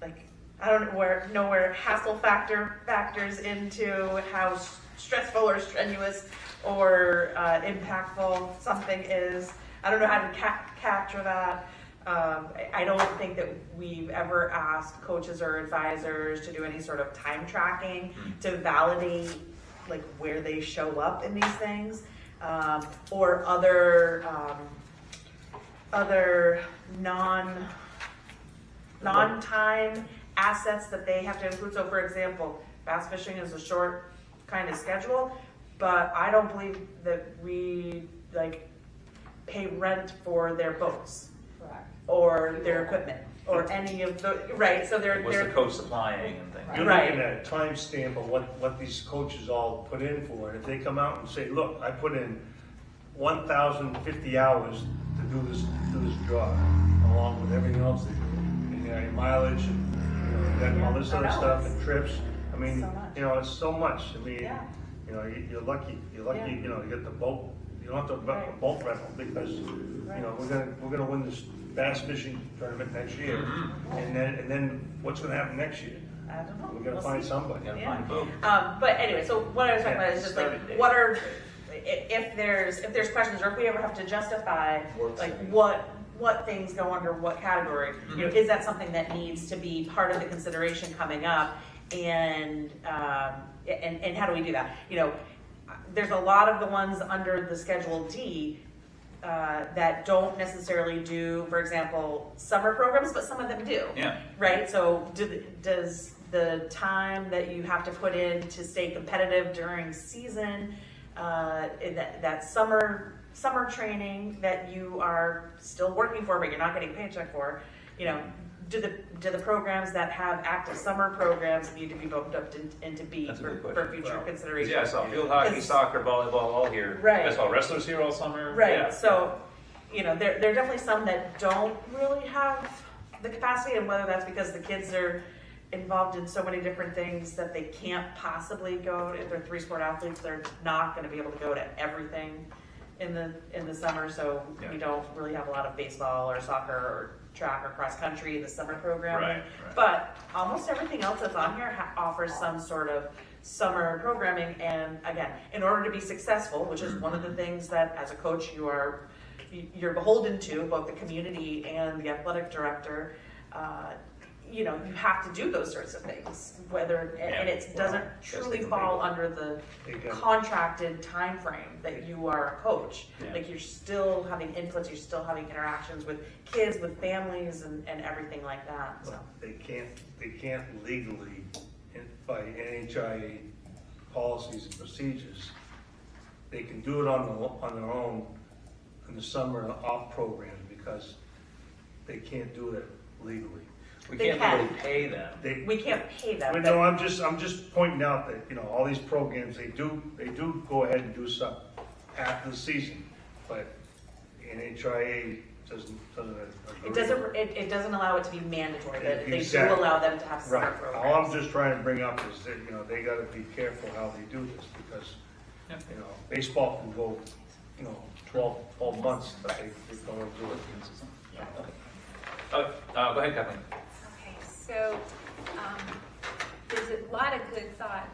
like I don't know where hassle factors into how stressful or strenuous or impactful something is. I don't know how to capture that. I don't think that we've ever asked coaches or advisors to do any sort of time tracking to validate like where they show up in these things, or other non-time assets that they have to include. So for example, bass fishing is a short kind of schedule, but I don't believe that we like pay rent for their boats Correct. or their equipment or any of the, right, so What's the coach supplying and things? You're Right. looking at a timestamp of what these coaches all put in for, and if they come out and say, look, I put in 1,050 hours to do this job, along with everything else they do, and your mileage, and then all this I other know. stuff, and trips, I mean, So much. it's so much, I mean, Yeah. you're lucky, Yeah. you get the boat, you don't have to book a Right. boat rental, because, Right. we're gonna win this bass fishing tournament next year, and then what's gonna happen next year? I don't know. We're gonna We'll find see. somebody. Gotta Yeah. find both. But anyway, so what I was talking about is just like, Started date. what are, if there's questions, or if we ever have to justify, like, what things go under what category, is that something that needs to be part of the consideration coming up, and how do we do that? There's a lot of the ones under the Schedule D that don't necessarily do, for example, summer programs, but some of them do. Yeah. Right, so does the time that you have to put in to stay competitive during season, that summer training that you are still working for, but you're not getting a paycheck for, do the programs that have active summer programs need to be bumped up into B That's a good for question. future Well, consideration? Yeah, I saw field hockey, 'Cause- soccer, volleyball, all here. Right. I saw wrestlers here all summer. Right, Yeah. so, there are definitely some that don't really have the capacity, and whether that's because the kids are involved in so many different things that they can't possibly go, if they're 3-sport athletes, they're not gonna be able to go to everything in the summer, so Yeah. we don't really have a lot of baseball or soccer or track or cross country in the summer program. Right. But almost everything else that's on here offers some sort of summer programming, and again, in order to be successful, which is one of the things that as a coach you're beholden to, both the community and the athletic director, you have to do those sorts of things, and it doesn't truly fall under the contracted time frame that you are a coach. Yeah. Like, you're still having inputs, you're still having interactions with kids, with families, and everything like that, so. They can't legally, by NHIA policies and procedures, they can do it on their own in the summer off program, because they can't do it legally. We They can't can. really pay them. We can't pay them. But no, I'm just pointing out that, all these programs, they do go ahead and do stuff after the season, but NHIA doesn't agree. It doesn't allow it to be mandatory, but they do Exactly. allow them to have summer Right, programs. all I'm just trying to bring up is that, they gotta be careful how they do this, because, Yeah. baseball can go, 12 months, but they don't do it. Okay, go ahead, Kathleen. Okay, so, there's a lot of good thought,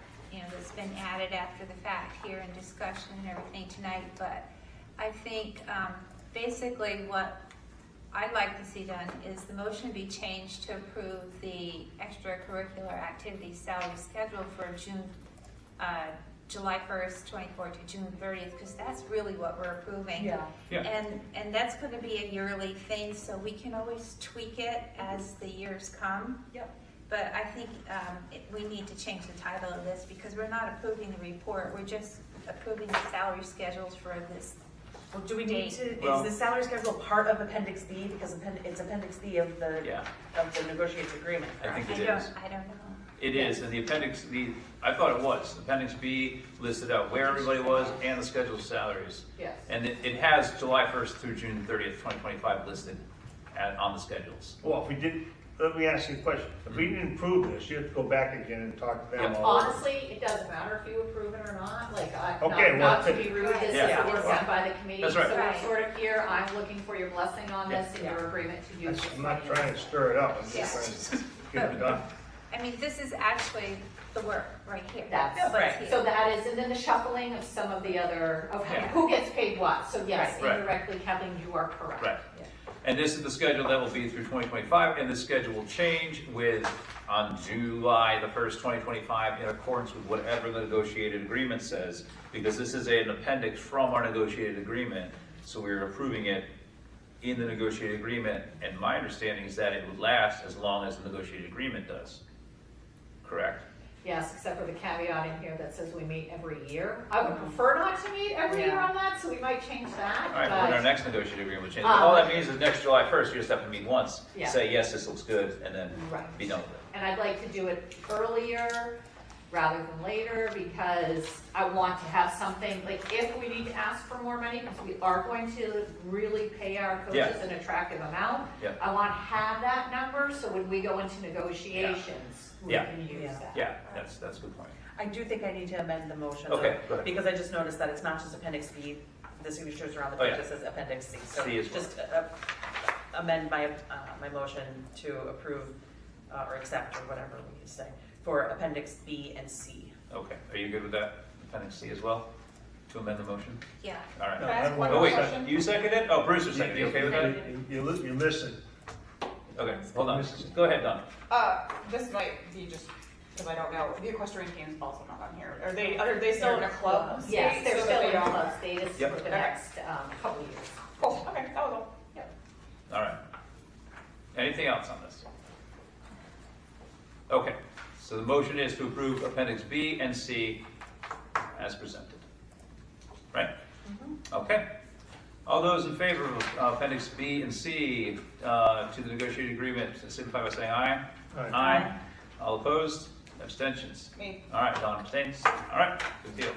that's been added after the fact here in discussion and everything tonight, but I think, basically what I'd like to see done is the motion be changed to approve the extracurricular activities salary schedule for July 1st, 24 to June 30th, because that's really what we're approving. Yeah. Yeah. And that's going to be a yearly thing, so we can always tweak it as the years come. Yep. But I think we need to change the title of this, because we're not approving the report, we're just approving the salary schedules for this Well, do we need to, Well- is the salary schedule part of Appendix B? Because it's Appendix B of the, Yeah, of the negotiated agreement. I think correct? it is. I don't know. It is, and the appendix, I thought it was. Appendix B listed out where everybody was and the scheduled salaries. Yes. And it has July 1st through June 30th, 2025 listed on the schedules. Well, if we did, let me ask you a question. If we didn't approve this, you have to go back again and talk to them Yeah. all over. Honestly, it doesn't matter if you approve it or not, like, Okay, not to well, be rude, this is Yeah. what's done by the committee. That's right. So we're Right. sort of here, I'm looking for your blessing on this and your agreement to use. I'm not trying to stir it up, I'm Yeah. just trying to get it done. I mean, this is actually the work right here. That's what's right. here. So that is, and then the shuffling of some of the other, of Yeah. who gets paid what. So yes, Right. indirectly, Kathleen, you are correct. Right. And this is the schedule that will be through 2025, and the schedule will change on July the 1st, 2025, in accordance with whatever the negotiated agreement says, because this is an appendix from our negotiated agreement, so we're approving it in the negotiated agreement, and my understanding is that it would last as long as the negotiated agreement does. Correct? Yes, except for the caveat in here that says we meet every year. I would prefer not to meet every year on that, so we might change that. All right, but- when our next negotiated agreement will change. All that means is next July 1st, you just have to meet once, Yeah. say, yes, this looks good, and then Right. be done with it. And I'd like to do it earlier rather than later, because I want to have something, like, if we need to ask for more money, because we are going to really pay our Yeah. coaches an attractive amount, Yeah. I want to have that number, so when we go into negotiations, we Yeah. can use Yeah. that. Yeah, that's a good point. I do think I need to amend the motion. Okay, though, go ahead. Because I just noticed that it's not just Appendix B, the signatures are on the Oh, page, yeah. it says Appendix C. So C as well. just amend my motion to approve or accept, or whatever we say, for Appendix B and C. Okay, are you good with that, appendix C as well, to amend the motion? Yeah. All right. No, Can I ask I one Oh, more wait, question? you seconded? Oh, Bruce was seconded, you okay with that? You listen. Okay, hold on, go ahead, Don. This might be just, because I don't know, the equestrian team's also not on here. Are they still in a club? Yes, state they're so that still they in don't- club status Yep. for the Okay. next couple of years. Cool, okay, that was all. All right. Anything else on this? Okay, so the motion is to approve appendix B and C as presented. Right? Okay. All those in favor of appendix B and C to the negotiated agreement, signify by saying aye. Aye. Aye. All opposed? Abstentions? Me. All right, Don abstains. All right, good deal.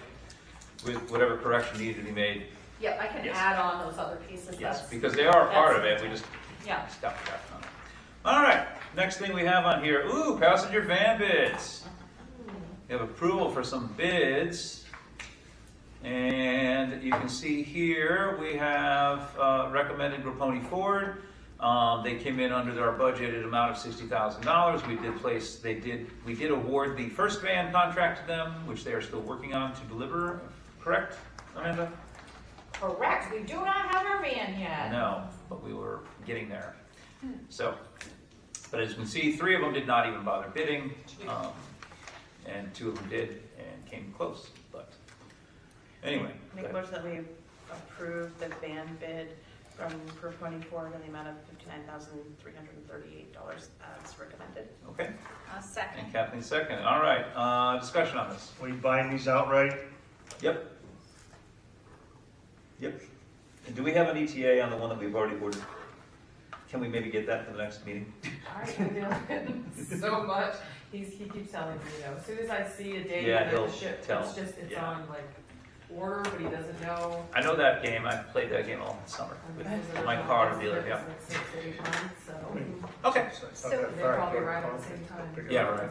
With whatever correction needed to be made. Yep, I can Yes. add on those other pieces. Yes, That's- because they are a part of that's- it, we just Yeah. stopped tracking on it. All right, next thing we have on here, passenger van bids. We have approval for some bids. And you can see here, we have recommended Grapponi Ford. They came in under our budgeted amount of $60,000. We did award the first van contract to them, which they are still working on to deliver, correct, Amanda? Correct, we do not have our van yet. No, but we were getting there. So, but as you can see, 3 of them did not even bother bidding, and 2 of them did and came close, but anyway. Make a go ahead. motion that we approve the van bid from Grapponi Ford in the amount of $59,338 as recommended. Okay, I'll second. and Kathleen second. All right, discussion on this. Are you buying these outright? Yep. Yep. And do we have an ETA on the one that we've already ordered? Can we maybe get that for the next meeting? I feel it so much. He keeps telling me, as soon as I see a date Yeah, that he'll the ship, tell. it's Yeah. on like order, but he doesn't know. I know that game. I played that game all summer with my car dealer, yeah. Like 6 to 8 months, so Okay. So they probably arrive at the same time. Yeah, right.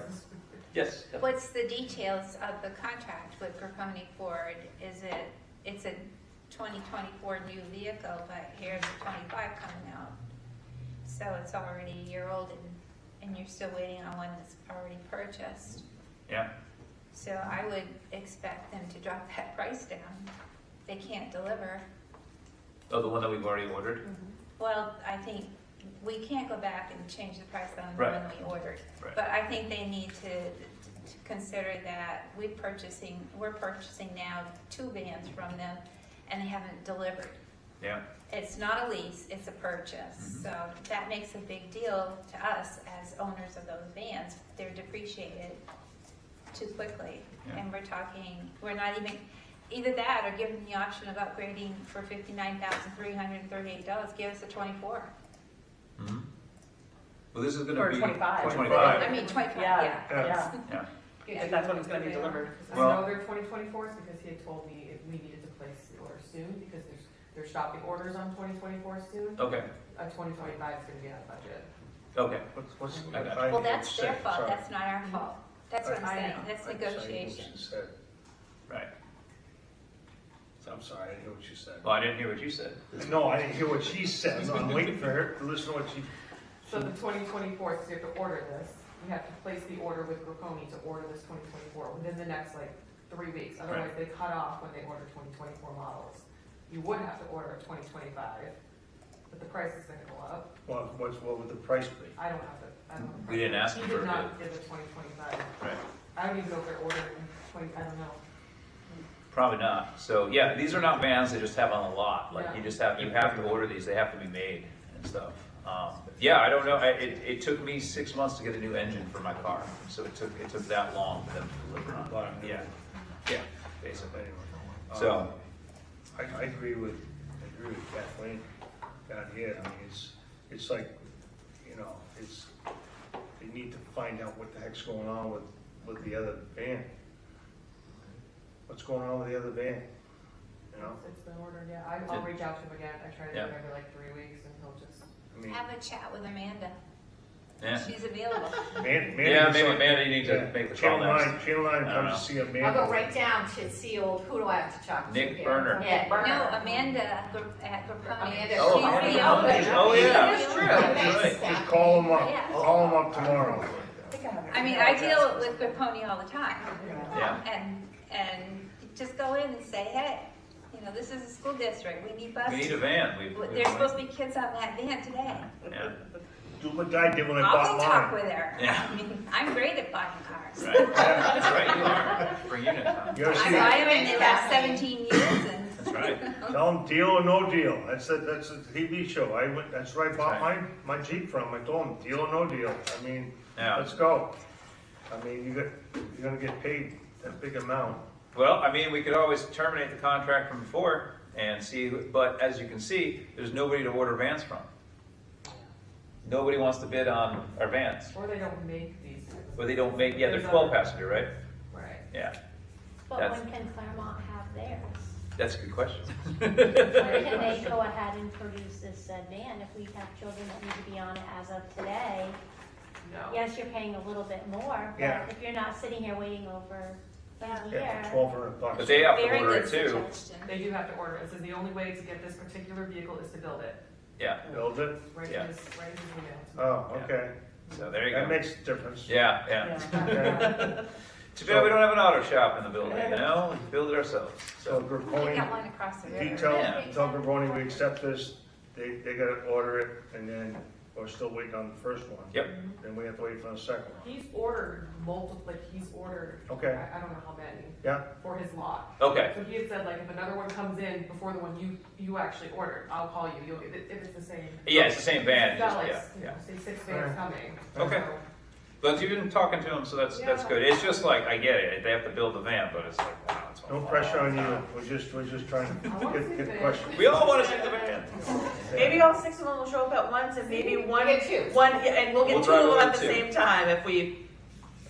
Yes. What's the details of the contract with Grapponi Ford? It's a 2024 new vehicle, but here's a 25 coming out. So it's already a year old and you're still waiting on one that's already purchased. Yeah. So I would expect them to drop that price down. They can't deliver. Oh, the one that we've already ordered? Well, I think we can't go back and change the price on the Right. one we ordered. Right. But I think they need to consider that we're purchasing now 2 vans from them and they haven't delivered. Yeah. It's not a lease, it's a purchase. So that makes a big deal to us as owners of those vans. They're depreciated too quickly. Yeah. And we're not even, either that or give them the option of upgrading for $59,338, give us a 24. Mhm. Well, this is gonna Or be. 25. 25. I mean, 25, Yeah, yeah. yeah. Yeah. If that's when it's gonna be delivered. I Well- know they're 2024s because he had told me if we needed to place the order soon because they're stopping orders on 2024 soon. Okay, 2025 is gonna be out of budget. okay. What's? I got I Well, hear that's what you their said, fault, sorry. that's not our fault. That's what I'm I saying, know. that's I hear what negotiation. you said. Right. I'm sorry, I didn't hear what you said. Well, I didn't hear what you said. No, I didn't hear what she said, so I'm waiting for her to listen to what she. So the 2024, so you have to order this, you have to place the order with Grapponi to order this 2024 within the next 3 weeks. Otherwise, they cut off when they order 2024 models. You would have to order a 2025, but the price is gonna go up. Well, what would the price be? I don't have I don't have. We didn't ask He him for did a not give a 2025. Right. I don't even know if they're ordering 20, I don't know. Probably not. So, yeah, these are not vans they just have on the lot. Like, Yeah. you have to order these, they have to be made and stuff. Yeah, I don't know, it took me 6 months to get a new engine for my car, so it took that long for them to deliver on. Yeah, yeah, basically. So, I agree with Kathleen down here. I mean, it's like, they need to find out what the heck's going on with the other van. What's going on with the other van? You know? It's been ordered, yeah. I'll reach out to him again. I try to do it every 3 weeks and he'll just. I mean, Have a chat with Amanda, yeah. she's available. Yeah, maybe Amanda, you need to make the call Channel next. 9 I don't comes know. to see Amanda. I'll go right down to see old, who do I have to talk to Nick here? Berner. Yeah, No, Amanda at Grapponi. Amanda. Oh, She's Amanda. the owner. Oh, yeah. That's true. That's right. Just call them up, Yeah. call them up tomorrow. I think I have it. I mean, I deal with Grapponi all the time. Yeah. And just go in and say, hey, this is a school district, we need buses. We need a van. There's supposed to be kids on that van today. Yeah, Do what I did when I I'll bought go talk mine. with her. Yeah. I mean, I'm great at buying cars. right. That's right, you are. Bring unit time. You ever I see buy it? them in the last 17 years and. That's right. Tell them deal or no deal. That's a TV show. That's where I bought right. my Jeep from. I told them, deal or no deal. I mean, Yeah. let's go. I mean, you're gonna get paid that big amount. Well, I mean, we could always terminate the contract from before and see, but as you can see, there's nobody to order vans from. Nobody wants to bid on our vans. Or they don't make these. Or they don't make, yeah, they're 12 passenger, right? Right. Yeah, But That's- when can Claremont have theirs? that's a good question. When can they go ahead and produce this said van if we have children that need to be on it as of today? No. Yes, you're paying a little bit more, Yeah. but if you're not sitting here waiting over a Yeah, year. for $1,200. But they have to Very order good it too. suggestion. They do have to order it. It says the only way to get this particular vehicle is to build it. Yeah, Build it? Right Yeah. in his email. Oh, Yeah. okay. so there you That go. makes a difference. Yeah, yeah. Too bad we don't have an auto shop in the building, We can build it ourselves. So So, We Grapponi, got one across the if you river. tell Grapponi we accept this, they gotta order it, and then we're still waiting on the first one. Yep. Then we have to wait for the second one. He's ordered he's ordered, Okay, I don't know how many, yeah, for his lot. okay, So he had said, if another one comes in before the one you actually ordered, I'll call you, you'll get it, if it's the same. yeah, it's the same van, It's not just, like, yeah, yeah. say 6 vans coming. Okay. So, But you've been talking to them, so that's Yeah. good. It's just like, I get it, they have to build the van, but it's like, wow, it's no pressure on you, we're just trying to I wanna see get the the van. question. We all want to see the van. Maybe all 6 of them will show up at once and maybe one, Get two. and we'll We'll get 2 drive of them over at the two. same time if we.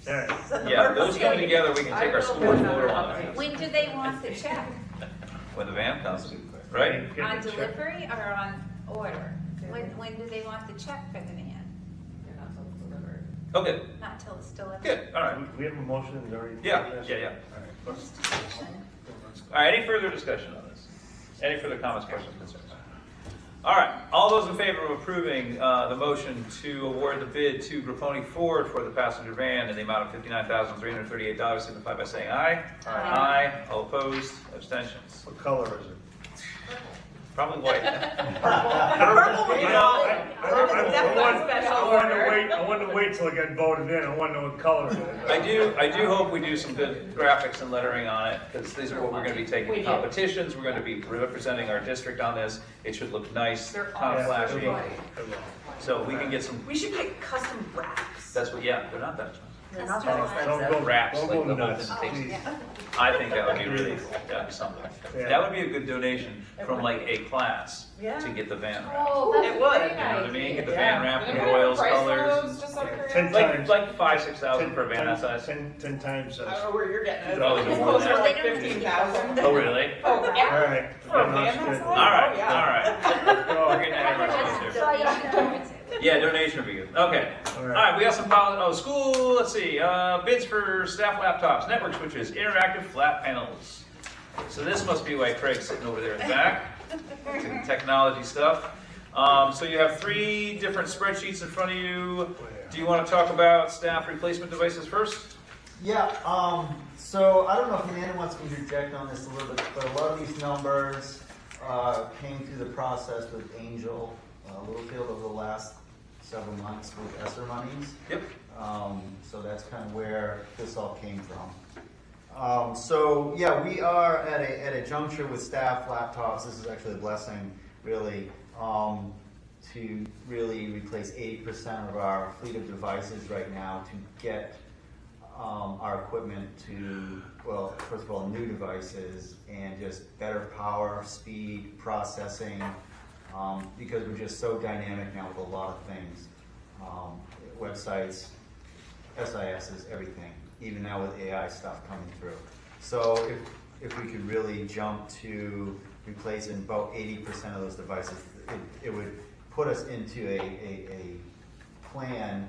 Yeah. send the Yeah, purpose those coming in. together, we can take our sports motor on the van. When do they want the check? When the van comes, right? Get On the check. delivery or on order? When do they want the check for the van? yeah, not till it's delivered. Okay, Not until it's delivered. good, all right. We have a motion already. Yeah, yeah. All right, let's- All right, any further discussion on this? Any further comments, questions, concerns? All right, all those in favor of approving the motion to award the bid to Grapponi Ford for the passenger van in the amount of $59,338 signify by saying aye. Aye. All opposed, abstentions. What color is it? Probably white. Purple, you know, it's definitely special order. I wanted to wait till I got voted in, I want to know what color it is. I do hope we do some good graphics and lettering on it, because these are what we're gonna be taking to competitions, we're gonna be representing our district on this, it should look nice, They're kind of Yeah, flashy, good luck. so we can get some, We should get custom wraps. that's what, yeah, they're not that expensive. They're not that Customized. expensive. Don't go- Wraps, don't like go the whole nuts, thing. please. I think that would be really cool. That'd be something. Yeah. That would be a good donation from like a class Yeah. to get the van wrap. Oh, that's It a would. great You know what I mean? Get the Yeah. van wrap Did in anybody have a royals, price on colors. those, just out of 10 curiosity? Like 5,000-6,000 for a van that size. 10 times. I don't know where you're getting it. Probably It's more closer than to that. like 15,000. Oh, really? Oh, All yeah. right. For a van That's that good. size? All right, Oh, yeah. all right. We're getting ahead of ourselves here. Donation. Yeah, donation would be good. Okay. All All right. right, we got some school, let's see, bids for staff laptops, network switches, interactive flat panels. So this must be why Craig's sitting over there in the back, doing technology stuff. So you have 3 different spreadsheets in front of you. Do you want to talk about staff replacement devices first? Yeah, so I don't know if Amanda wants to interject on this a little bit, but a lot of these numbers came through the process with Angel Littlefield over the last several months with ESSER monies. Yep. So that's kind of where this all came from. So yeah, we are at a juncture with staff laptops. This is actually a blessing, really, to really replace 80% of our fleet of devices right now to get our equipment to, well, first of all, new devices and just better power, speed, processing, because we're just so dynamic now with a lot of things. Websites, SISs, everything, even now with AI stuff coming through. So if we could really jump to replacing about 80% of those devices, it would put us into a plan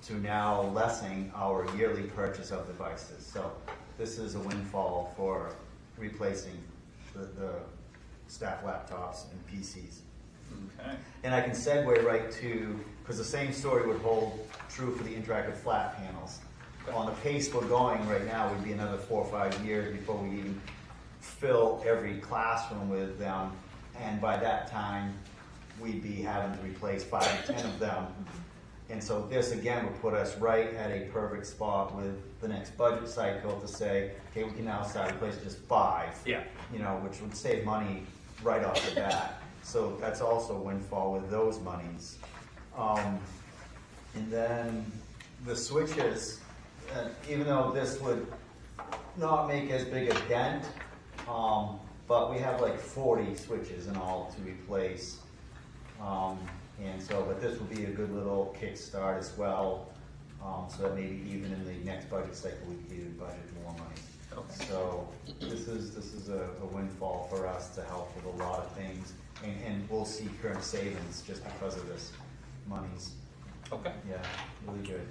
to now lessen our yearly purchase of devices. So this is a windfall for replacing the staff laptops and PCs. Okay. And I can segue right to, because the same story would hold true for the interactive flat panels. On the pace we're going right now, would be another 4 or 5 years before we even fill every classroom with them. And by that time, we'd be having to replace 5 to 10 of them. And so this again would put us right at a perfect spot with the next budget cycle to say, okay, we can now start replacing just 5. Yeah. You know, which would save money right off the bat. So that's also a windfall with those monies. And then the switches, even though this would not make as big a dent, but we have like 40 switches in all to replace. And so, but this will be a good little kickstart as well, so that maybe even in the next budget cycle, we can even budget more money. Okay. So this is a windfall for us to help with a lot of things, and we'll see current savings just because of this monies. Okay. Yeah, really good.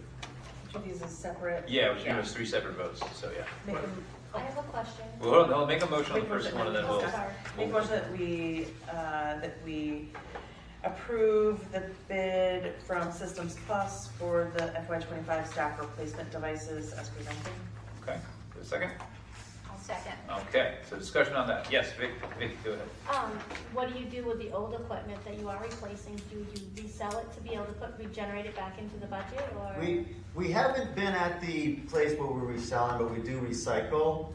Each of these is separate. Yeah, which give us 3 separate votes, so yeah. Make them. I have a question. Well, no, make a motion on the Make first motion, one and then we'll. Sorry. Make a motion that we approve the bid from Systems Plus for the FY25 staff replacement devices as presented. Okay, a second? I'll second. Okay, so discussion on that. Yes, Vic, go ahead. What do you do with the old equipment that you are replacing? Do you resell it to be able to regenerate it back into the budget, or? We haven't been at the place where we're reselling, but we do recycle.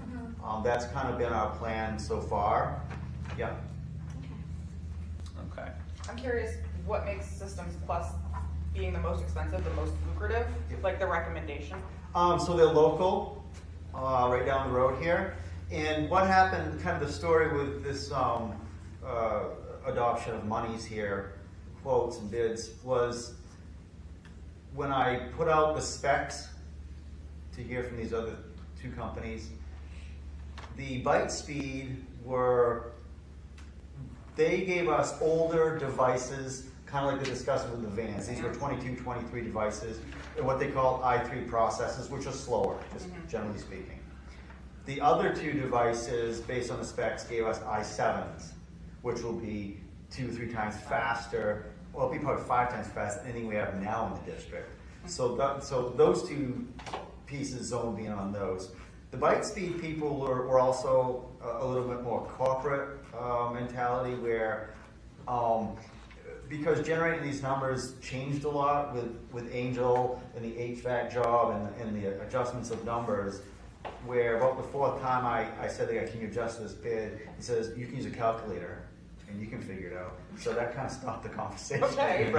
That's kind of been our plan so far. Yeah. Okay. I'm curious, what makes Systems Plus being the most expensive, the most lucrative, like the recommendation? So they're local, right down the road here. And what happened, kind of the story with this adoption of monies here, quotes and bids, was when I put out the specs to hear from these other 2 companies, the byte speed they gave us older devices, kind of like the discussion with the vans. These were 22, 23 devices, and what they call i3 processors, which are slower, just generally speaking. The other 2 devices, based on the specs, gave us i7s, which will be 2 or 3 times faster. Well, it'll be probably 5 times faster than anything we have now in the district. So those 2 pieces zone in on those. The byte speed people were also a little bit more corporate mentality, where because generating these numbers changed a lot with Angel and the HVAC job and the adjustments of numbers, where about the 4th time I said, can you adjust this bid? He says, you can use a calculator to and you can figure it out. So that kind of stopped the conversation. Okay,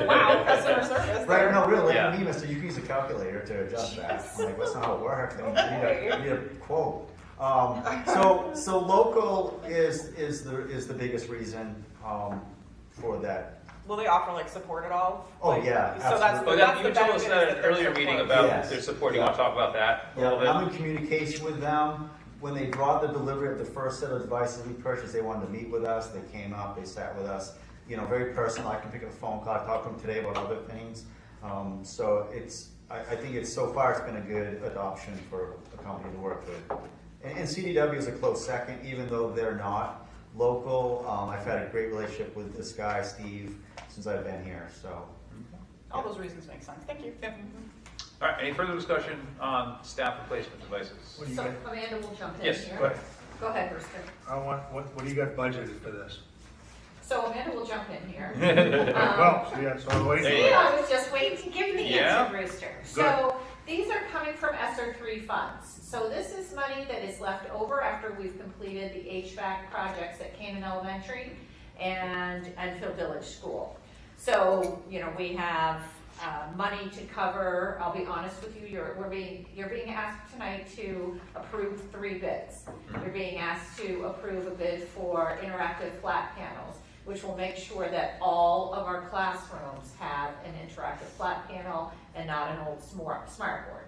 wow, customer service. Right, no, really, Yeah. like me, so you can use a calculator to adjust that. I'm like, that's not how it works, I need a quote. So local is the biggest reason, for that. Will they offer like support at all? Oh, Like, yeah, So that's absolutely. the, Well, that's you the told us benefit that is at that an they're earlier meeting support. about Yes. their support. You want to talk about that a little bit? I'm in communication with them. When they brought the delivery of the first set of devices we purchased, they wanted to meet with us. They came up, they sat with us. You know, very personal. I can pick up a phone call. I talked to them today about other things. So I think so far it's been a good adoption for a company to work with. And CDW is a close second, even though they're not local. I've had a great relationship with this guy, Steve, since I've been here. So All those reasons make sense. Thank you. All right, any further discussion on staff replacement devices? What do you So got? Amanda will jump in Yes, here. Go ahead. Go ahead, Brewster. What do you got budgeted for this? So Amanda will jump in here. Well, so yeah, so I'm waiting. There you Yeah, I was just waiting to give the Yeah. answer, Brewster. So these are coming from ESSER 3 funds. So this is money that is left over after we've completed the HVAC projects at Canaan Elementary and Enfield Village School. So, you know, we have money to cover. I'll be honest with you, you're being asked tonight to approve 3 bids. You're being asked to approve a bid for interactive flat panels, which will make sure that all of our classrooms have an interactive flat panel and not an old smartboard.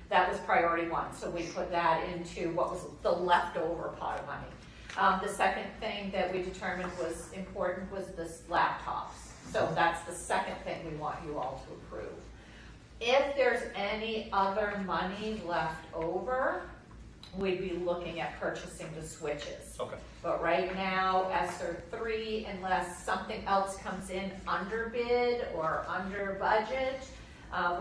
That was priority 1, so we put that into what was the leftover pot of money. The second thing that we determined was important was the laptops. So that's the second thing we want you all to approve. If there's any other money left over, we'd be looking at purchasing the switches. Okay. But right now, ESSER 3, unless something else comes in under bid or under budget,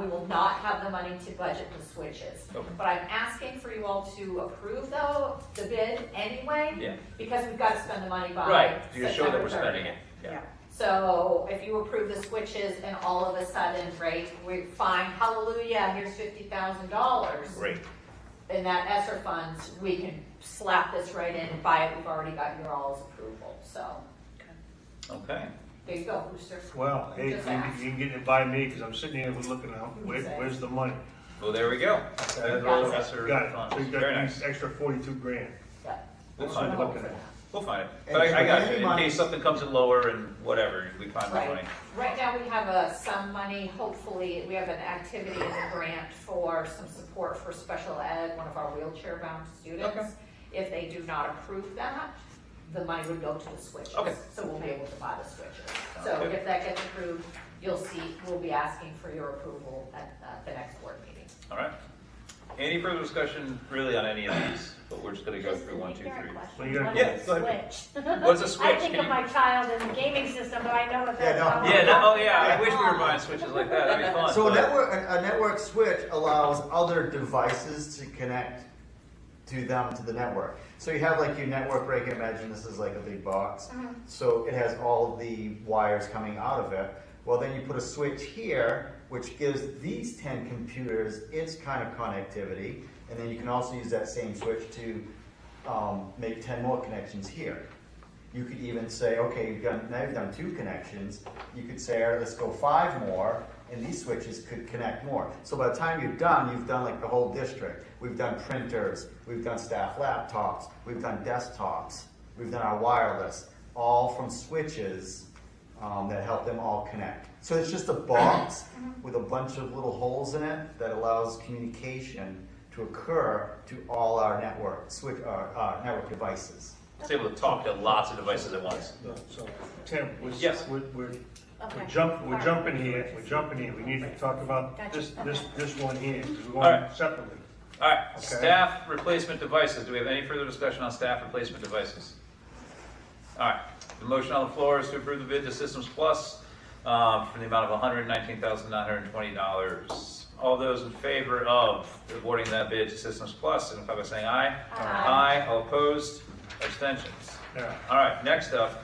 we will not have the money to budget the switches. Okay. But I'm asking for you all to approve though, the bid anyway, Yeah. because we've got to spend the money by Right, to show that September we're spending 30th. it. Yeah. So if you approve the switches and all of a sudden, right, we find, hallelujah, here's $50,000. Great. In that ESSER funds, we can slap this right in and buy it. We've already got your all's approval. So Okay. there you go, Brewster. Well, hey, you Just can ask. get it by me, because I'm sitting here looking out, where's the money? Well, there we go. There goes Got it. ESSER Got it, funds. so you Very got nice. these extra 42 grand. Yeah. We'll That's what find I'm it. looking at. We'll find it. And But I got any you. In money- case something comes in lower and whatever, we find the money. Right. Right now, we have some money, hopefully, we have an activity in the grant for some support for special ed, one of our wheelchair-bound students. Okay. If they do not approve that, the money would go to the switches. Okay. So we'll be able to buy the switches. Sounds So good. if that gets approved, you'll see, we'll be asking for your approval at the next board meeting. All right. Any further discussion really on any of these? But we're just going to go through 1, 2, 3. Well, you gotta- What Yeah, is go a ahead. switch? What's a switch? I think Can of you- my child in the gaming system, but I know that Yeah, that's no. not. Yeah, no, oh yeah, I wish we were buying switches like that. That'd be fun. So a but- network switch allows other devices to connect to the network. So you have like your network breaker, imagine this is like a big box. So it has all of the wires coming out of it. Well, then you put a switch here, which gives these 10 computers its kind of connectivity. And then you can also use that same switch to make 10 more connections here. You could even say, okay, now you've done 2 connections. You could say, all right, let's go 5 more, and these switches could connect more. So by the time you're done, you've done like the whole district. We've done printers, we've done staff laptops, we've done desktops, we've done our wireless, all from switches that help them all connect. So it's just a box with a bunch of little holes in it that allows communication to occur to all our network devices. It's able to talk to lots of devices at once. So, Tim, Yes. we're Okay. jumping here, we need to talk about Gotcha. this one here, because we're All going right. separately. All right, Okay. staff replacement devices. Do we have any further discussion on staff replacement devices? All right, the motion on the floor is to approve the bid to Systems Plus for the amount of $119,920. All those in favor of awarding that bid to Systems Plus, signify by saying aye. Aye. All opposed? Abstentions? Yeah. All right, next up,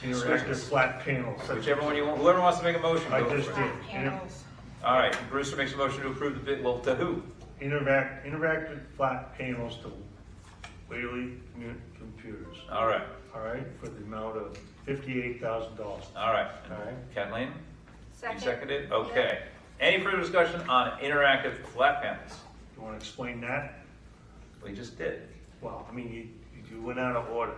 Interactive flat panels. whichever one you want, whoever wants to make a motion, I go just for it. did. Panels. All right, Brewster makes a motion to approve the bid, well, to who? Interactive flat panels Whaley Computers, All right, all right, for the amount of $58,000. all right. All right. Kathleen, you Second. seconded? Okay. Any further discussion on interactive flat panels? You want to explain that? We just did. Well, I mean, you went out of order.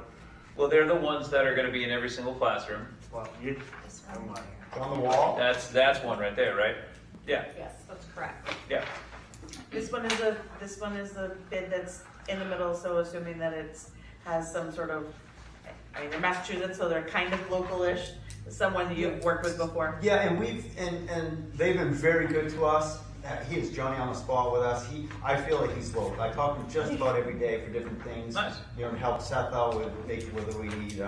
Well, they're the ones that are gonna be in every single classroom. Well, you, This come one. on. It's on the wall. That's one right there, right? Yeah, Yes, that's correct. yeah. This one is the bid that's in the middle, so assuming that has some sort of, I mean, they're Massachusetts, so they're kind of local-ish, someone that you've worked with before. Yeah, and and they've been very good to us. He is Johnny on the spot with us. I feel like he's local. I talk to him just about every day for different things. Nice. You know, to help Seth out with making whether we need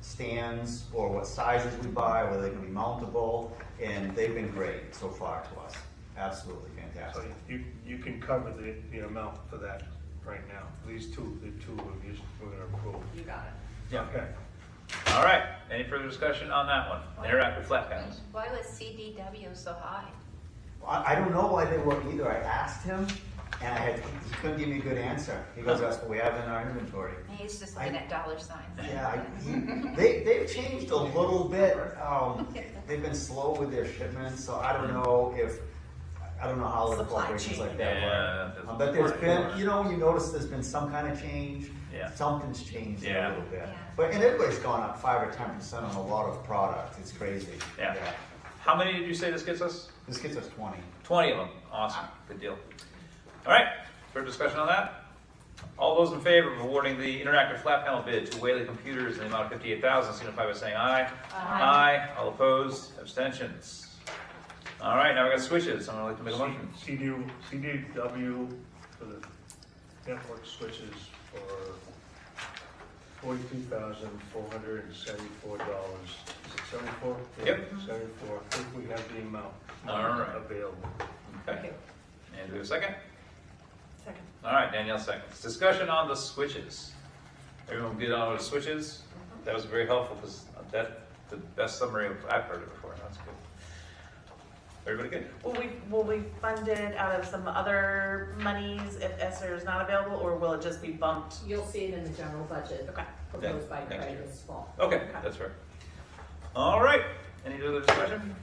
stands or what sizes we buy, whether they can be mountable, and they've been great so far to us. Absolutely So fantastic. you can cover the amount for that right now. These two, the two we're going to approve. You got it. Yeah. Okay. All right. Any further discussion on that one? Interactive flat panels. Why was CDW so high? I don't know why they were either. I asked him, and he couldn't give me a good answer. He goes, "That's what we have in our inventory." He's just looking at dollar signs. Yeah, they've changed a little bit. They've been slow with their shipments, so I don't know how the Supply corporations chain. like that Yeah, work. doesn't But there's work. been, when you notice there's been some kind of change, Yeah. something's changed Yeah. a little bit. Yeah. But and everybody's gone up 5 or 10% on a lot of products. It's crazy. Yeah. How many did you say this gets us? This gets us 20. 20 of them. Awesome. Good deal. All right. Further discussion on that? All those in favor of awarding the interactive flat panel bid to Whaley Computers in the amount of $58,000, signify by saying aye. Aye. All opposed? Abstentions? All right. Now we got switches. Someone would like to make a motion? CDW for the network switches for $42,474. Is it 74? Yep. 74. I think we have the amount All right. available. Okay. And do we have a second? Second. All right, Danielle seconds. Discussion on the switches. Everyone get on with the switches? That was very helpful because that's the best summary I've heard it before. That's good. Everybody good? Will we fund it out of some other monies if ESSER is not available, or will it just be bumped? You'll see it in the general budget Okay. proposed by Next Craig year. this fall. Okay, that's fair. All right, any other discussion?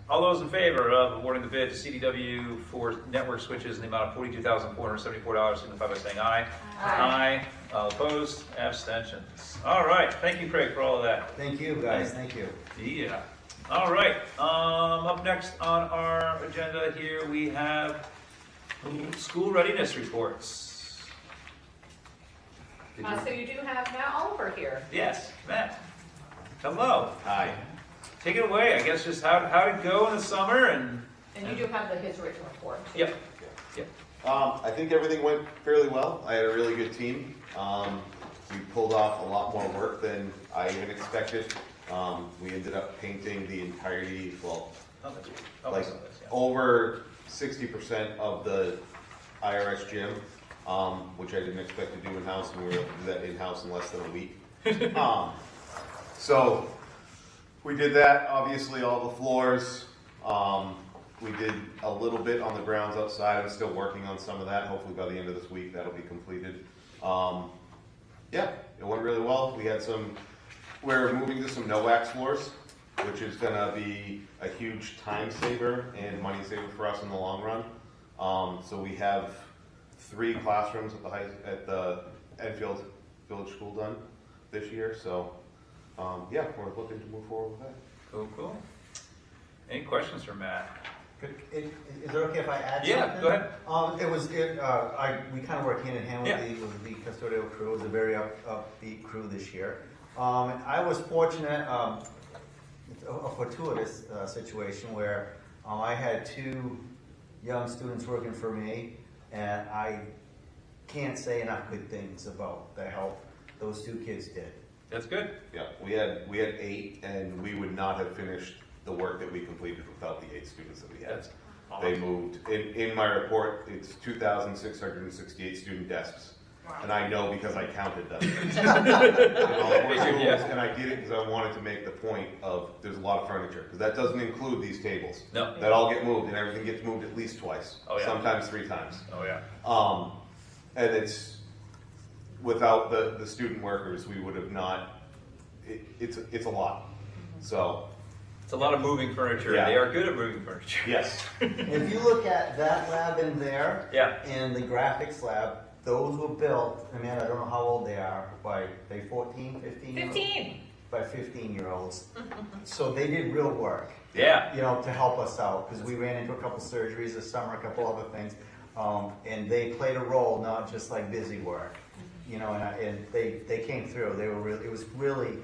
All those in favor of awarding the bid to CDW for network switches in the amount of $42,474, signify by saying aye. Aye. All opposed? Abstentions. All right, thank you, Craig, for all of that. Thank you, guys. Thank you. Yeah. All right. Up next on our agenda here, we have school readiness reports. Did you- So you do have Matt Oliver here. Yes, Matt. Hello. Hi. Take it away. I guess just how did it go in the summer and. And you do have his written report. too. Yep. Yep. I think everything went fairly well. I had a really good team. We pulled off a lot more work than I even expected. We ended up painting the entirety, Oh, that's good. Oh, like I saw this, yeah. over 60% of the IRS gym, which I didn't expect to do in-house, and we were able to do that in-house in less than a week. So we did that, obviously all the floors. We did a little bit on the grounds outside. I'm still working on some of that. Hopefully by the end of this week that'll be completed. Yeah, it went really well. We're moving to some no-wax floors, which is gonna be a huge time saver and money saver for us in the long run. So we have 3 classrooms at the Enfield Village School done this year. So yeah, we're looking to move forward with that. Cool. Any questions for Matt? Is it okay if I add something? Yeah, go ahead. We kind of work hand in hand with the custodial crew. It was a very upbeat crew this year. And I was fortunate, it's a fortuitous situation where I had 2 young students working for me, and I can't say enough good things about the help those 2 kids did. That's good. Yeah, we had 8, and we would not have finished the work that we completed without the 8 students that we had. That's awesome. They moved, in my report, it's 2,668 student desks. And I know because I counted them. And I did it because I wanted to make the point of there's a lot of furniture, because that doesn't include these tables. No. That all get moved, and everything gets moved at least twice. Oh, yeah. Sometimes 3 times. Oh, yeah. And it's without the student workers, we would have not, it's a lot. So, It's a lot of moving furniture. Yeah. They are good at moving furniture. yes. If you look at that lab in there, Yeah. and the graphics lab, those were built, I mean, I don't know how old they are, by, they 14, 15? 15. By 15-year-olds. So they did real work, Yeah. you know, to help us out, because we ran into a couple surgeries this summer, a couple other things. And they played a role, not just like busy work, you know, and they came through. They were really, it was really,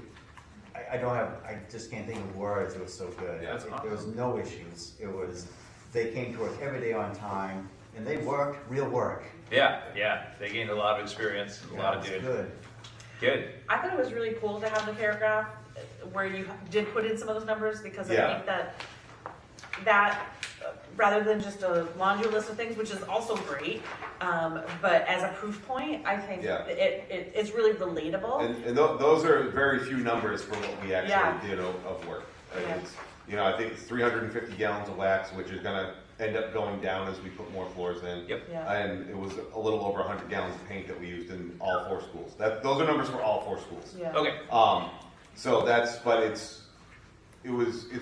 I just can't think of words. It was so good. Yeah, that's There was no issues. It was, they came to work every day on time, and they worked real work. Yeah, yeah. They gained a lot of experience, a lot of It's good. good. Good. I thought it was really cool to have the paragraph where you did put in some of those numbers, because I Yeah. think that rather than just a laundry list of things, which is also great, but as a proof point, I think Yeah. it's really relatable. And those are very few numbers for what we actually Yeah. did of work. Yeah. It's, you know, I think it's 350 gallons of wax, which is gonna end up going down as we put more floors in. Yep. Yeah. And it was a little over 100 gallons of paint that we used in all 4 schools. Those are numbers for all 4 schools. Yeah. Okay. So that's, but it's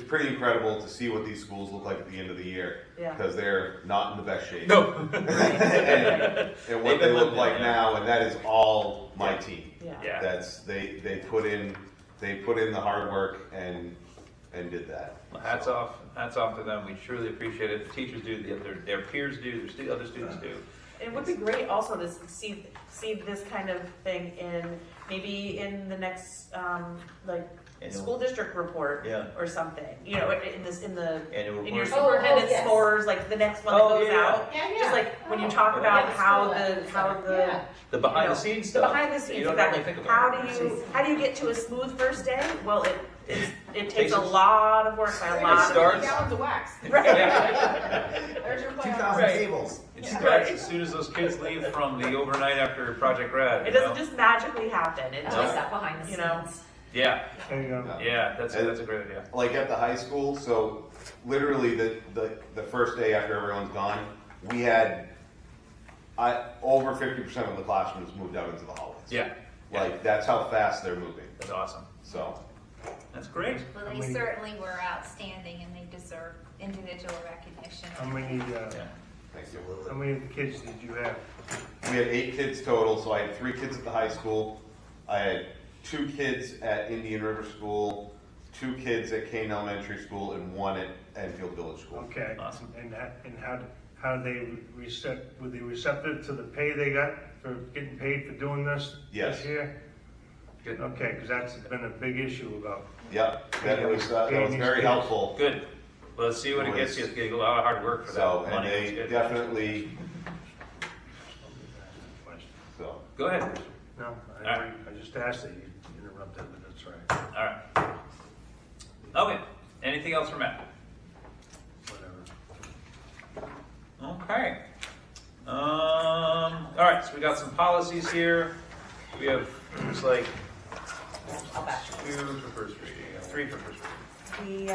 pretty incredible to see what these schools look like at the end of the year. Yeah. Because they're not in the best shape. No. And They've what they been look living like it, yeah. now, and that is all my team. Yeah. Yeah. That's, they put in the hard work and did that. Well, hats off to them. We truly appreciate it. The teachers do, their peers do, their other students do. It would be great also to see this kind of thing maybe in the next, like, school district report Yeah. or something. You know, Annual in your report. superintendent yes. scores, like the next one that goes yeah. out. Yeah, yeah. Just like when you talk Oh, about yeah. how Yeah. the The behind you know, the scenes the stuff. behind the scenes, You don't exactly. normally think about How do you get to a smooth first day? Well, it takes a us- lot of work by a lot of starts- Gallons of wax. Right. There's your plan. 2,000 Right. tables. It starts as soon as those kids leave from the overnight after Project Grad. It you doesn't know? just magically happen. It Always just, that behind the scenes. you know. Yeah, There you go. yeah, that's a great idea. Like at the high school, so literally the first day after everyone's gone, we had over 50% of the classrooms moved out into the hallways. Yeah, Like, that's how fast they're moving. that's awesome. So, That's great. Well, How they many- certainly were outstanding and they deserve individual recognition. How many, Yeah. thank you. how many kids did you have? We had 8 kids total, so I had 3 kids at the high school. I had 2 kids at Indian River School, 2 kids at Kane Elementary School, and 1 at Enfield Village School. Okay. Awesome. And how did they were they receptive to the pay they got for getting paid for doing this? Yes. This year? Good. Okay, because that's been a big issue about. Yep, that was very helpful. Good. Well, let's see what it gets you. It's getting a lot of hard work for So, that and money. they That's good. definitely, so. Go ahead. No, right. I just asked that you interrupted, but that's right. All right. Okay. Anything else for Matt? Whatever. Okay. All right. So we got some policies here. We have looks like 2 for first reading, 3 for first reading.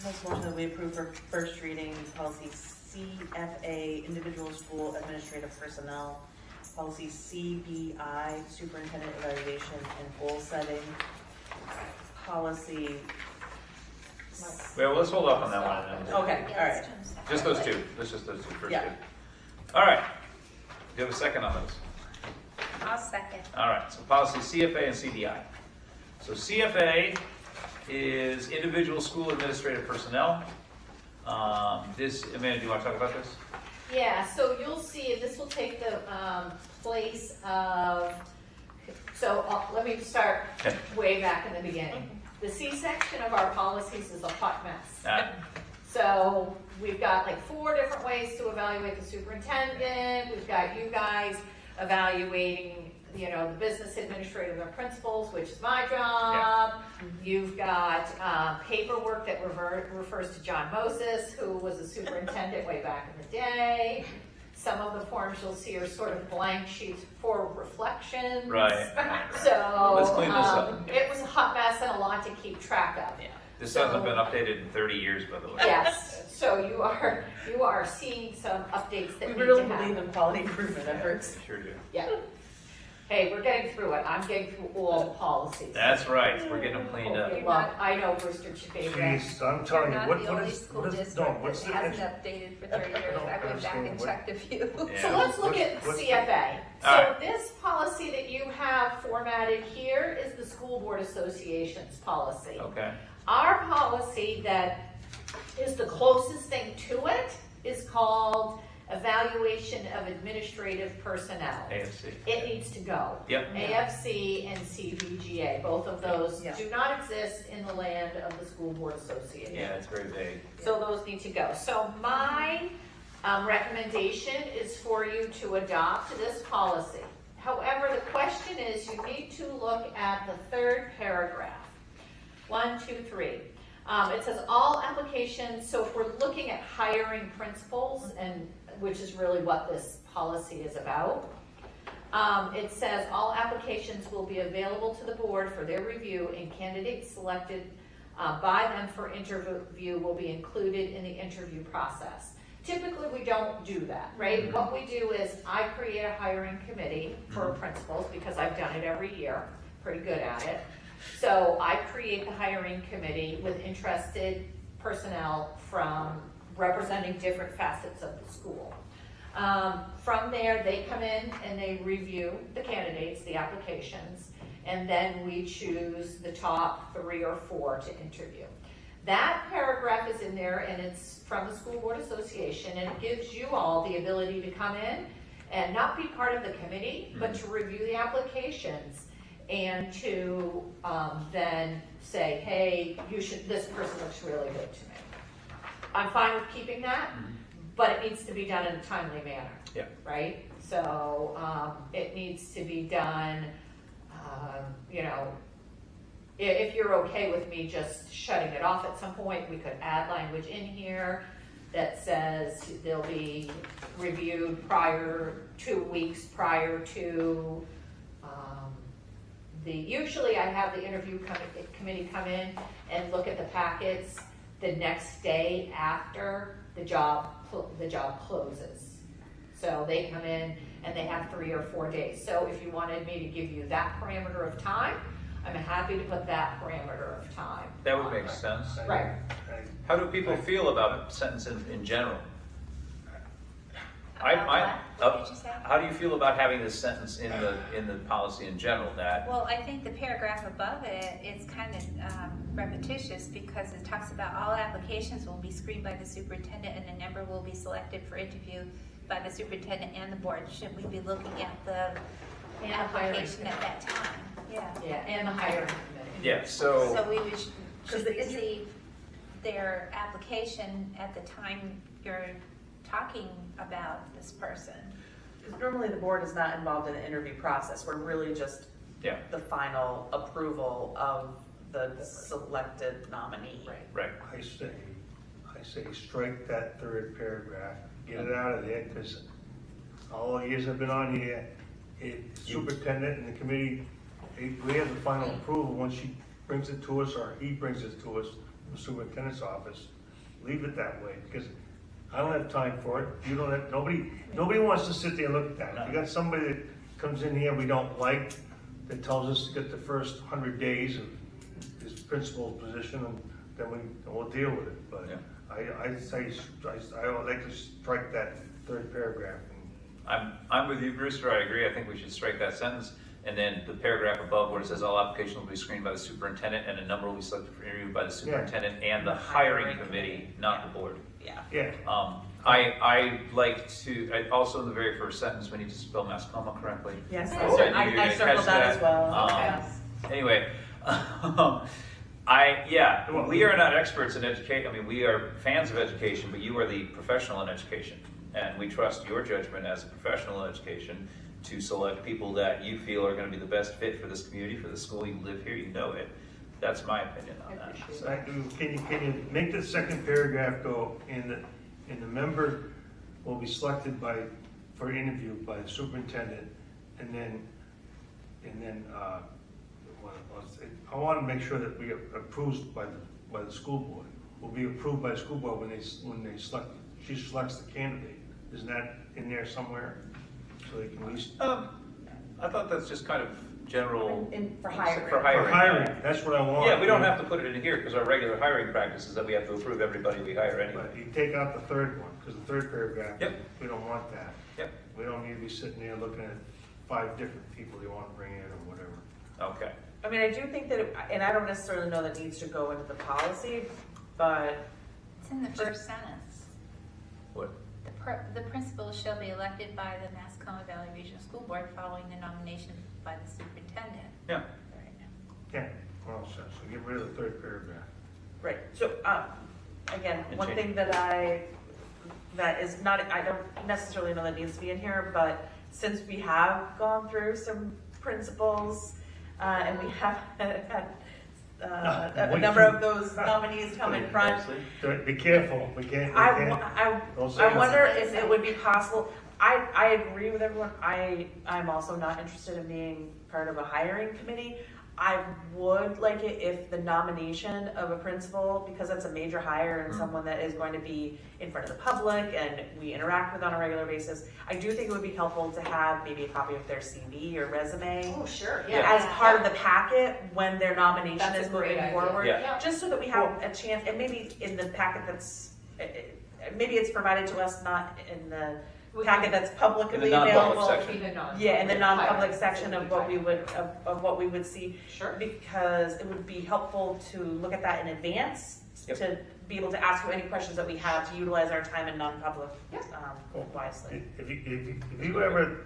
Most motion that we approve for first reading policy CFA, individual school administrative personnel, policy CBI, superintendent evaluation and goal setting, policy. Well, let's hold off on that one. And then. Okay, all right. Just those 2. Let's just those 2 first. Yeah. Good. All right. Do you have a second on those? I'll second. All right, so policy CFA and CDI. So CFA is individual school administrative personnel. Amanda, do you want to talk about this? Yeah, so you'll see, this will take the place of, let me start way back in the beginning. The C-section of our policies is a hot mess. So we've got like 4 different ways to evaluate the superintendent. We've got you guys evaluating, the business administrative and principals, which is my job. You've got paperwork that refers to John Moses, who was a superintendent way back in the day. Some of the forms you'll see are sort of blank sheets for reflection. Right. So Let's clean this up. it was a hot mess and a lot to keep track of. Yeah. This hasn't been updated in 30 years, by the way. Yes, so you are seeing some updates that We need really to happen. believe in quality improvement efforts. We sure do. Yeah. Hey, we're getting through it. I'm getting through all the policies. That's right, we're getting them cleaned up. I know, Brewster's your favorite. Jeez, I'm You're telling you, not what the what only is, school what is, district no, what's that the hasn't next? updated for 30 years. don't I went back and understand what- checked a few. Yeah. So let's look at What's- CFA. So Alright. this policy that you have formatted here is the School Board Association's policy. Okay, Our policy that is the closest thing to it is called Evaluation of Administrative Personnel. AFC. It needs to go. Yep. AFC and CBGA, both of those Yeah. do not exist in the land of the School Board Association. Yeah, it's very vague. So those need to go. So my recommendation is for you to adopt this policy. However, the question is, you need to look at the third paragraph. 1, 2, 3. It says all applications, so if we're looking at hiring principals, and which is really what this policy is about, it says all applications will be available to the board for their review, and candidates selected by them for interview will be included in the interview process. Typically, we don't do that, right? Mhm. What we do is I create a hiring committee for principals because I've done it every year, pretty good at it. So I create the hiring committee with interested personnel from representing different facets of the school. From there, they come in and they review the candidates, the applications, and then we choose the top 3 or 4 to interview. That paragraph is in there, and it's from the School Board Association, and it gives you all the ability to come in and not be part of the committee, but to review the applications and to then say, hey, this person looks really good to me. I'm fine with keeping that, but it needs to be done in a timely manner. Yeah. Right? So it needs to be done, if you're okay with me just shutting it off at some point, we could add language in here that says they'll be reviewed 2 weeks prior to usually I have the interview committee come in and look at the packets the next day after the job closes. So they come in and they have 3 or 4 days. So if you wanted me to give you that parameter of time, I'm happy to put that parameter of time. That would make sense. Right. How do people feel about sentences in general? What did you say? How do you feel about having this sentence in the policy in general? That Well, I think the paragraph above it is kind of repetitious because it talks about all applications will be screened by the superintendent and a number will be selected for interview by the superintendent and the board. Should we be looking at the application at that time? Yeah. Yeah, and the hiring committee. yeah. So So we should receive their application at the time you're talking about this person. Because normally the board is not involved in the interview process. We're really just yeah. the final approval of the selected nominee. Right. I say strike that third paragraph, get it out of there, because all the years I've been on here, superintendent and the committee, we have the final approval once she brings it to us or he brings it to us from the superintendent's office. Leave it that way, because I don't have time for it. You don't have, nobody wants to sit there and look at that. If you got somebody that comes in here we don't like, that tells us to get the first 100 days of his principal's position, and then we'll deal with it. But Yeah. I would like to strike that third paragraph. I'm with you, Brewster. I agree. I think we should strike that sentence. And then the paragraph above where it says all applications will be screened by the superintendent and a number will be selected for interview by the superintendent and the hiring committee, not the board. Yeah. I like to, also in the very first sentence, we need to spell mascoma correctly. Yes, So you I catch circled that as well. Um, Anyway, we are not experts in education. I mean, we are fans of education, but you are the professional in education. And we trust your judgment as a professional in education to select people that you feel are going to be the best fit for this community, for the school. You live here, you know it. That's my opinion on that. So can you make the second paragraph go in the member will be selected for interview by the superintendent, and then I want to make sure that we are approved by the school board. Will be approved by the school board when she selects the candidate. Isn't that in there somewhere? So they can at least. I thought that's just kind of general. For hiring. For For hiring. hiring, that's what I want. Yeah, we don't have to put it in here because our regular hiring practice is that we have to approve everybody we hire anyway. But you take out the third one, because the third paragraph, Yep. we don't want that. Yep. We don't need to be sitting there looking at 5 different people you want to bring in or whatever. Okay. I mean, I do think that, and I don't necessarily know that needs to go into the policy, but It's in the first sentence. What? The principal shall be elected by the Mascoma Valley Regional School Board following the nomination by the superintendent. Yeah. Yeah, well, so get rid of the third paragraph. right. So again, And one change. thing that is not, I don't necessarily know that needs to be in here, but since we have gone through some principals and we have had a number of those nominees come in front, Be careful, we can't, don't say I wonder nothing. if it would be possible. I agree with everyone. I'm also not interested in being part of a hiring committee. I would like it if the nomination of a principal, because that's a major hire and someone that is going to be in front of the public and we interact with on a regular basis, I do think it would be helpful to have maybe a copy of their CV or resume Oh, sure, as part of the packet when their nomination That's a is great moving idea. forward. Yeah. Just so that we have a chance, and maybe in the packet that's, maybe it's provided to us, not in the packet that's publicly non-public available. section. Yeah, in the non-public Hiring. section of what we would, of what we would see. Sure. Because it would be helpful to look at that in advance, Yep. to be able to ask you any questions that we have, to utilize our time in non-public Yep. wisely. If you ever,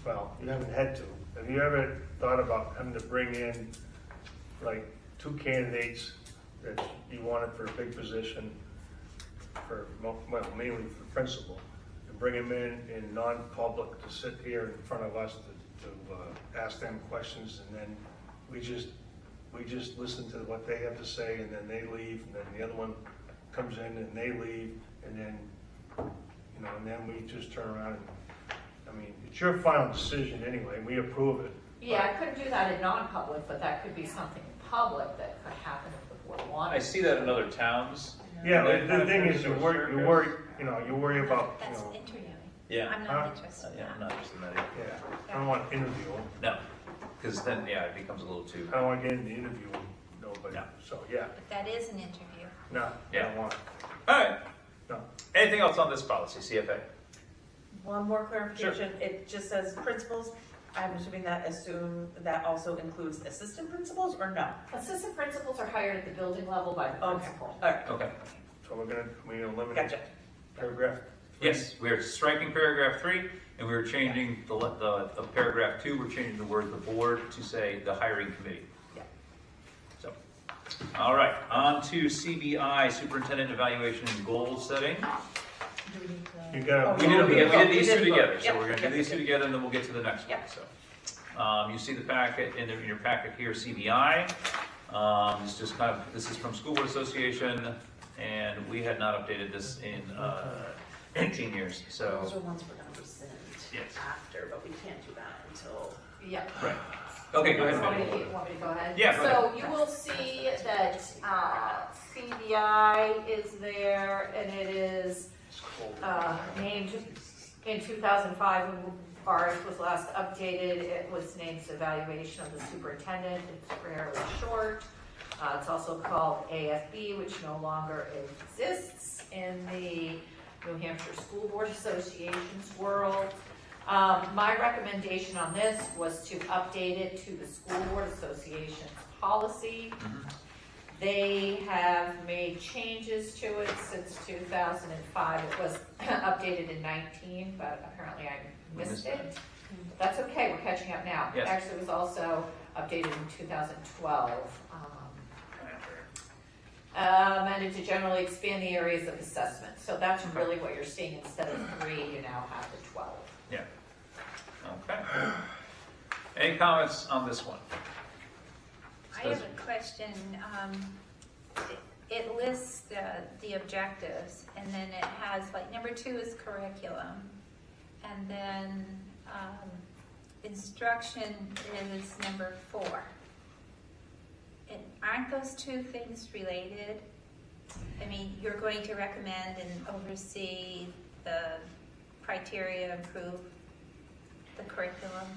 well, you haven't had to, have you ever thought about having to bring in like 2 candidates that you wanted for a big position, well, mainly for the principal, and bring them in non-public to sit here in front of us to ask them questions, and then we just listen to what they have to say, and then they leave, and then the other one comes in and they leave, and then, and then we just turn around and, I mean, it's your final decision anyway, we approve it. Yeah, I couldn't do that in non-public, but that could be something public that could happen if the board wanted. I see that in other towns. Yeah, They the kind of thing turn is, into you a worry, circus. you worry about, That's interviewing. Yeah. I'm not interested in Yeah, I'm that. not interested in that either. yeah, I don't want to interview them, No, because then, yeah, it becomes a little too. I don't want to get into interview nobody, No. so, yeah, But that is an interview. no, I Yeah. don't want it, All right. no. Anything else on this policy, CFA? One more clarification, it just says principals, I'm assuming that also includes assistant principals, or no? Assistant principals are hired at the building level by the Okay, principal. all right, Okay. So we eliminate gotcha. paragraph. Yes, we are striking paragraph 3, and we are changing the paragraph 2, we're changing the word the board to say the hiring committee. Yeah. So, all right, on to CBI, superintendent evaluation and goal setting. Do we need to? You gotta- We did these two vote. together, so Yep, we're gonna do yep, these two yep. together, and then we'll get to the next one, Yep. so. You see the packet, in your packet here, CBI. It's just kind of, this is from School Board Association, and we had not updated this in 18 years, so. Those are ones we're gonna rescind Yes. after, but we can't do that until. Yeah. Right. Okay, go Want me ahead. to go ahead? Yeah, go So you will see that CBI is there, and it is named in 2005 when ours was last updated. It was named Evaluation of the Superintendent. It's fairly short. It's also called AFB, which no longer exists in the New Hampshire School Board Association's world. My recommendation on this was to update it to the School Board Association's policy. They have made changes to it since 2005. It was updated in 19, but apparently I missed it. That's okay, we're catching up now. Yes. Actually, it was also updated in 2012. And to generally expand the areas of assessment. So that's really what you're seeing. Instead of 3, you now have the 12. Yeah. Okay. Any comments on this one? I have a question. It lists the objectives, and then it has, like, number 2 is curriculum, and then instruction is number 4. Aren't those two things related? I mean, you're going to recommend and oversee the criteria, improve the curriculum?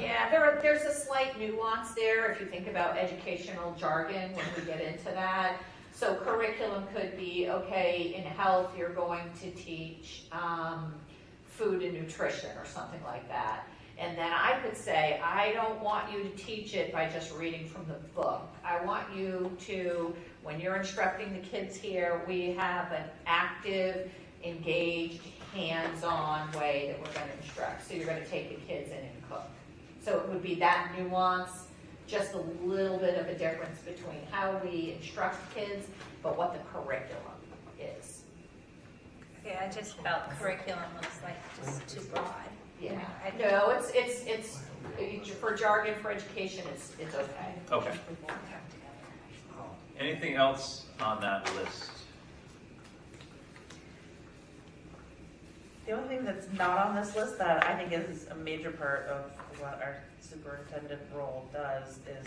Yeah, there's a slight nuance there if you think about educational jargon when we get into that. So curriculum could be, okay, in health, you're going to teach food and nutrition or something like that. And then I could say, I don't want you to teach it by just reading from the book. I want you to, when you're instructing the kids here, we have an active, engaged, hands-on way that we're going to instruct. So you're going to take the kids in and cook. So it would be that nuance, just a little bit of a difference between how we instruct kids, but what the curriculum is. Okay, I just felt curriculum was like just too broad. Yeah, no, it's for jargon for education, it's okay. Okay. Anything else on that list? The only thing that's not on this list that I think is a major part of what our superintendent role does is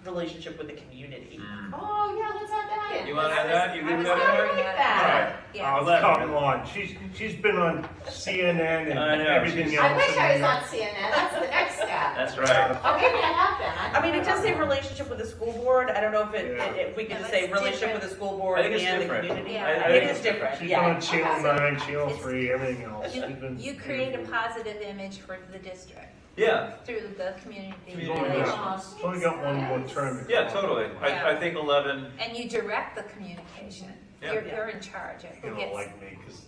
relationship with the community. Oh, yeah, let's add that in. You want to add that? You I good was with gonna that? write that. Yeah. Oh, come on, she's been on CNN and I know, everything she's- else. I wish I was in on CNN, that's the next step. That's right. I'll make that happen. I mean, it does say relationship with the school board. I don't know if we could No, just say it's relationship different. with the school board I and think it's the different. community. Yeah. I It think is it's different, She's yeah. been on Channel 9, Channel It's- 3, everything else. She's You, been- you create a positive image for the district Yeah, through the community She's only got- relations. she's only got one more term. yeah, totally. I think 11, And you direct the communication. Yeah. You're in charge of You who don't gets, like me, because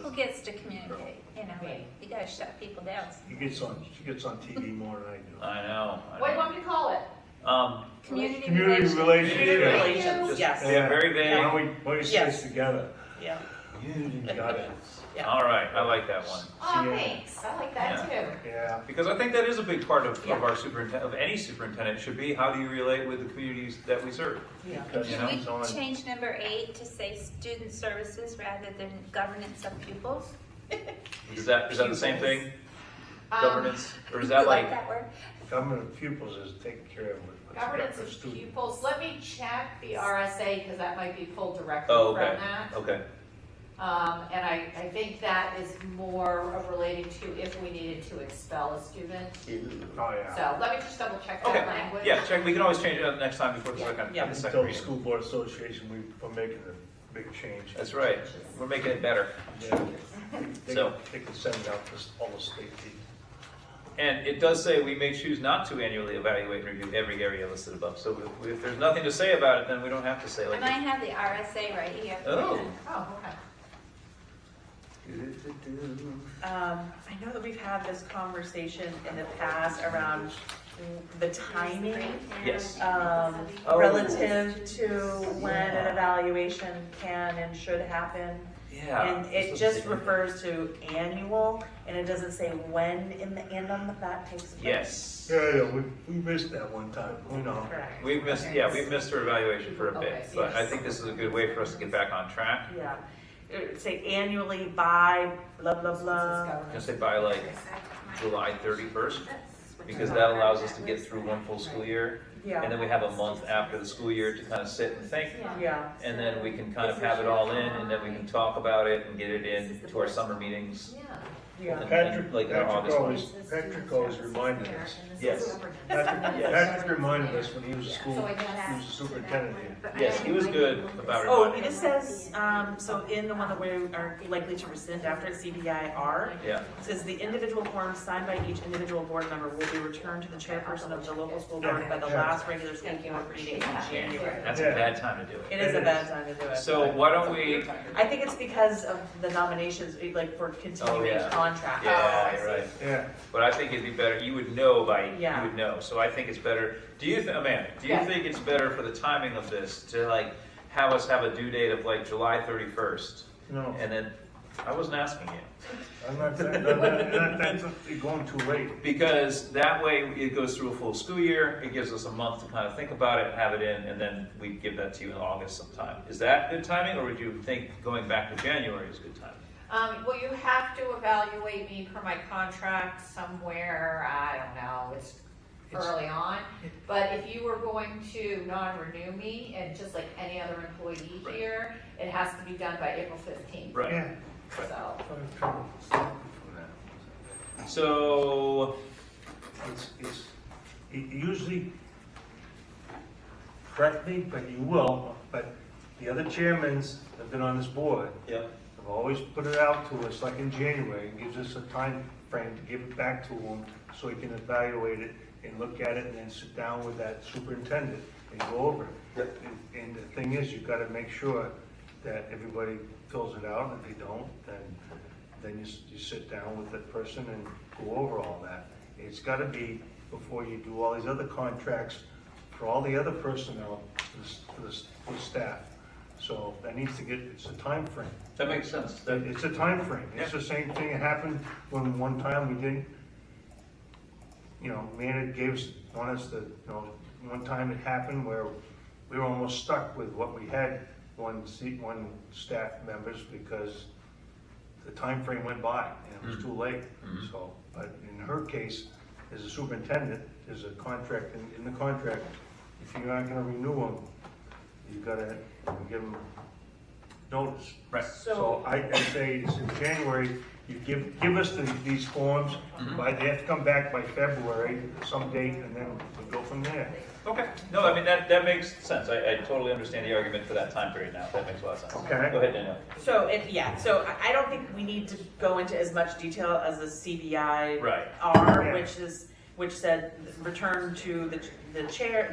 who gets to communicate, you know, you gotta shut people down. she gets on TV more than I do. I know. What do you want me to call it? Community Community relations. relations. Community yeah. relations, Just- yes. Yeah, very Why vague. don't we say Yes. this together? Yeah. You got it. Yeah. All right, I like that one. Oh, Yeah. thanks, I like that too. Yeah. Because I think that is a big part of Yeah. our superintendent, of any superintendent, should be how do you relate with the communities that we serve? Yeah. Because You know? she's on. We change number 8 to say student services rather than governance of pupils. Is that the same thing, Um, governance? Or is You that like like, Oh, that word? Government of pupils is taking care of what's got Governance for of students. pupils, let me check the RSA, because that might be pulled directly oh, from okay, that. okay. And I think that is more of relating to if we needed to expel a student. Oh, yeah. So let me just double check Okay, that language. yeah, check, we can always change it next time before the second, Yeah. the Tell second the reading. school board association we're making a big change. That's right, we're making it better. Yeah. So- They can send it out to all the state people. And it does say we may choose not to annually evaluate and review every area listed above. So if there's nothing to say about it, then we don't have to say like. And I have the RSA right here. Oh. Oh, okay. I know that we've had this conversation in the past around the timing, Yes. um, relative to when an evaluation can and should happen. Yeah. And it just refers to annual, and it doesn't say when in the interim that takes place. Yes. Yeah, we missed that one time, you know. Correct. We've missed her evaluation for a bit, Okay, but I yes. think this is a good way for us to get back on track. Yeah. It would say annually by blah, blah, blah. I'm gonna say by like July 31st, because that allows us to get through one full school year. And Yeah, then we have a month after the school year to kind of sit and think. yeah. And then we can kind of have it all in, and then we can talk about it and get it in to our summer meetings. Yeah. Yeah. Patrick, Like in our August Patrick always reminded us. Yes. Patrick reminded us when he was a school, he was a superintendent here. Yes, he was good about Oh, reminding it us. says, so in the one that we are likely to rescind after CBIR, Yeah, it says the individual forms signed by each individual board member will be returned to the chairperson of the local school board by the last regular school board meeting in January. that's a bad time to do It it. is a bad time to do it. So why don't we, I think it's because of the nominations, like for continuing yeah. contract. yeah, you're right. Yeah. But I think it'd be better, you would know you Yeah. would know. So I think it's better, Amanda, do you Yeah. think it's better for the timing of this to like have us have a due date of like July 31st? No, And then, I wasn't asking you. I'm not, that's going too late. Because that way it goes through a full school year, it gives us a month to kind of think about it, have it in, and then we give that to you in August sometime. Is that good timing, or would you think going back to January is good timing? Well, you have to evaluate me per my contract somewhere, I don't know, it's early on. But if you were going to non-renew me, and just like any other employee here, it has to be done by April 15th. Right. Yeah. So, So, It's usually, correct me, but you will, but the other chairmen that have been on this board yep. have always put it out to us, like in January, and gives us a time frame to give it back to them so he can evaluate it and look at it and then sit down with that superintendent and go over it. Yep. And the thing is, you've got to make sure that everybody fills it out, and if they don't, then you sit down with that person and go over all that. It's got to be before you do all these other contracts for all the other personnel, for the staff. So that needs to get, it's a time frame. That makes sense. It's a time frame. It's the same thing that happened when one time we didn't, Manny wanted us to, one time it happened where we were almost stuck with what we had, one staff members, because the time frame went by and it was too late. So, but in her case, as a superintendent, there's a contract, in the contract, if you're not gonna renew them, you gotta give them notice. Right. So I say it's in January, you give us these forms, but they have to come back by February, some date, and then we go from there. Okay. No, I mean, that makes sense. I totally understand the argument for that time period now. That makes a lot of sense. Okay. Go ahead, Danielle. So I don't think we need to go into as much detail as the CBI Right. are, Yeah. which said return to the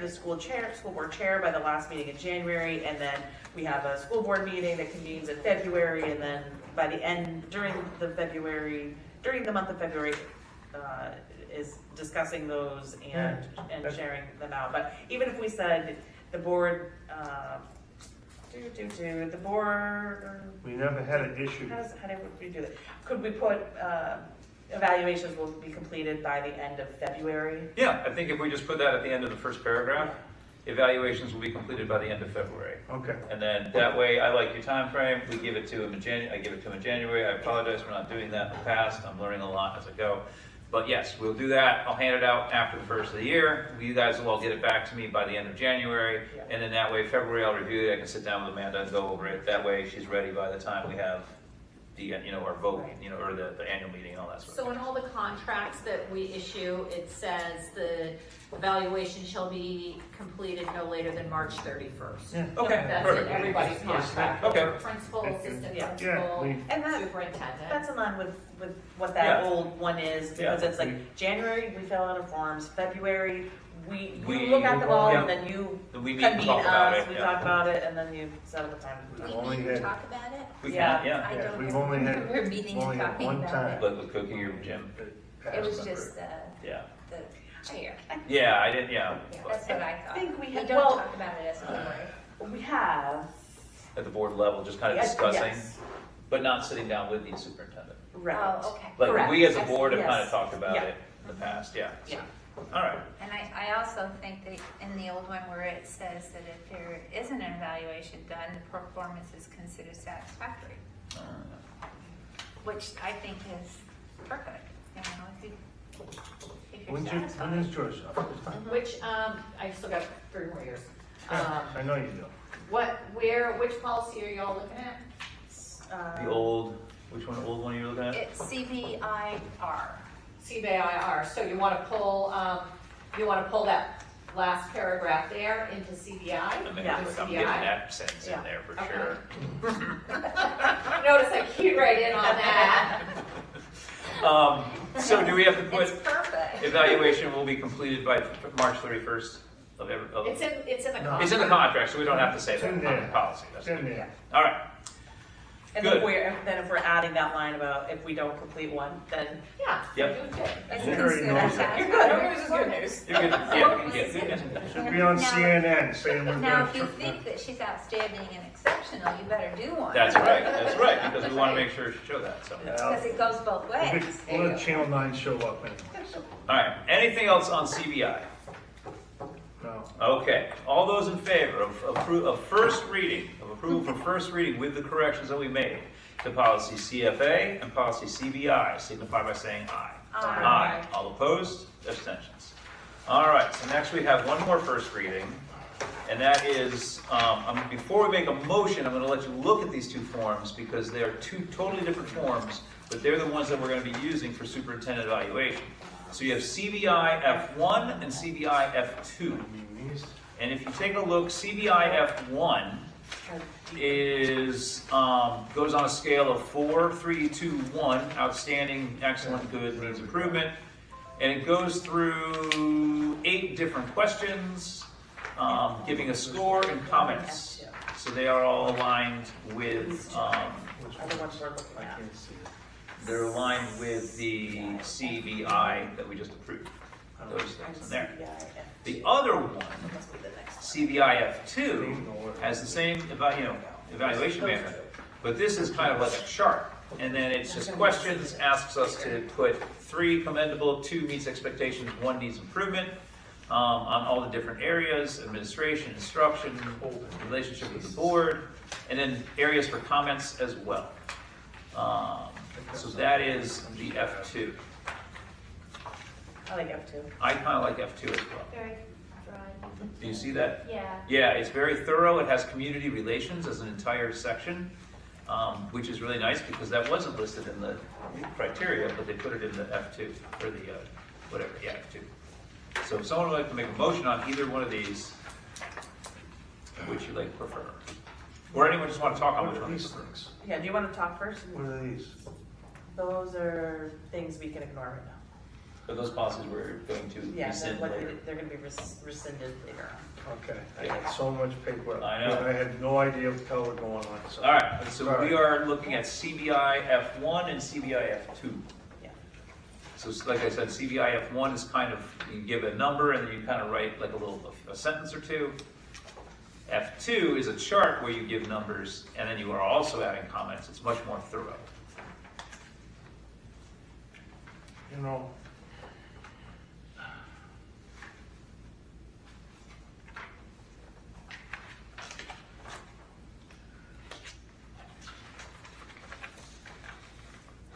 school board chair by the last meeting in January, and then we have a school board meeting that convenes in February, and then by the end, during the month of February, is discussing those and sharing them out. But even if we said the board, the board. We never had an issue. How did we do that? Could we put, evaluations will be completed by the end of February? Yeah, I think if we just put that at the end of the first paragraph, evaluations will be completed by the end of February. Okay. And then that way, I like your time frame. We give it to him in January. I give it to him in January. I apologize for not doing that in the past. I'm learning a lot as I go. But yes, we'll do that. I'll hand it out after the first of the year. You guys will all get it back to me by the end of January. Yeah. And then that way, February, I'll review it. I can sit down with Amanda and go over it. That way, she's ready by the time we have the, our vote, or the annual meeting and all that sort of So thing. in all the contracts that we issue, it says the evaluation shall be completed no later than March 31st. Yeah. Okay, That's perfect. in everybody's contract. Okay. Principal, assistant Yeah. principal, And that's superintendent. in line with what that Yeah. old one is, because Yeah. it's like, January, we fill out our forms, February, you We- look at them all, yeah. and then you We meet and convene talk about us, it. we yeah. talk about it, and then you set up a time. We've only had, Talk about it? We Yeah. can, yeah. I yeah, don't we've only had, remember meeting and only had talking one about time. it. But with Cookie or Jim. It was just Yeah. the chair. Yeah, I didn't, yeah. That's what I I thought. think we We had, don't well, talk about it as a board. we have. At the board level, just kind of Yes, discussing, yes. but not sitting down with the superintendent. Right. Oh, okay. Like, Correct. we as a Yes, board have kind yes. of talked about Yeah. it in the past, yeah. Yeah. All right. And I also think that in the old one where it says that if there isn't an evaluation done, the performance is considered satisfactory, which I think is perfect. If you're When satisfied. is yours up? Which, I still got 3 more years. I know you do. Which policy are y'all looking at? The old, which one, old one are you looking at? It's CBIR. CBIR, so you want to pull that last paragraph there into CBI? I mean, Yeah. I'm getting that sentence in Yeah. there for Okay. sure. Notice I keyed right in on that. So do we have to It's put, perfect. evaluation will be completed by March 31st of every, It's in the No. contract. it's in the contract, so we don't have to say It's that in on there. the policy. That's It's in good. there. All right. And Good. if we're adding that line about if we don't complete one, then Yeah. Yep. you're doing good. It's They already considered know that. satisfactory. You're good. This is good news. You're good. Yeah. Should be on CNN saying we're Now, going if you think that she's outstanding and exceptional, you better do one. That's right, because we want to make sure to show that, so. Because it goes both ways. We'll let Channel 9 show up anyway. All right, anything else on CBI? No. Okay, all those in favor of approval for first reading with the corrections that we made to policy CFA and policy CBI, signify by saying aye. Aye. All opposed? Abstentions. All right, so next we have one more first reading, and that is, before we make a motion, I'm going to let you look at these two forms because they are two totally different forms but they're the ones that we're going to be using for superintendent evaluation. So you have CBI F1 and CBI F2. And if you take a look, CBI F1 is goes on a scale of 4, 3, 2, 1, outstanding, excellent, good, needs improvement. And it goes through 8 different questions, giving a score and comments. So they are all aligned with, Are the ones we're looking at. they're aligned with the CBI that we just approved. Those things in there. The other one, CBI F2, has the same evaluation manner, but this is kind of like a chart. And then it's just questions, asks us to put 3 commendable, 2 meets expectations, 1 needs improvement on all the different areas, administration, instruction, relationship with the board, and then areas for comments as well. So that is the F2. I like F2. I kind of like F2 as well. Very dry. Do you see that? Yeah. Yeah, it's very thorough. It has community relations as an entire section, which is really nice because that wasn't listed in the criteria, but they put it in the F2, or the, whatever, yeah, F2. So if someone would like to make a motion on either one of these, which you like prefer? Or anyone just want to talk on which one These prefers? things. Yeah, do you want to talk first? What are these? Those are things we can ignore right now. But those policies we're going to Yeah, rescind they're later. going to be rescinded later on. Okay, I had so much paperwork. I know. I had no idea what the hell was going on, so. All right, so All right. we are looking at CBI F1 and CBI F2. Yeah. So like I said, CBI F1 is kind of, you give a number and then you kind of write like a sentence or two. F2 is a chart where you give numbers and then you are also adding comments. It's much more thorough. You know,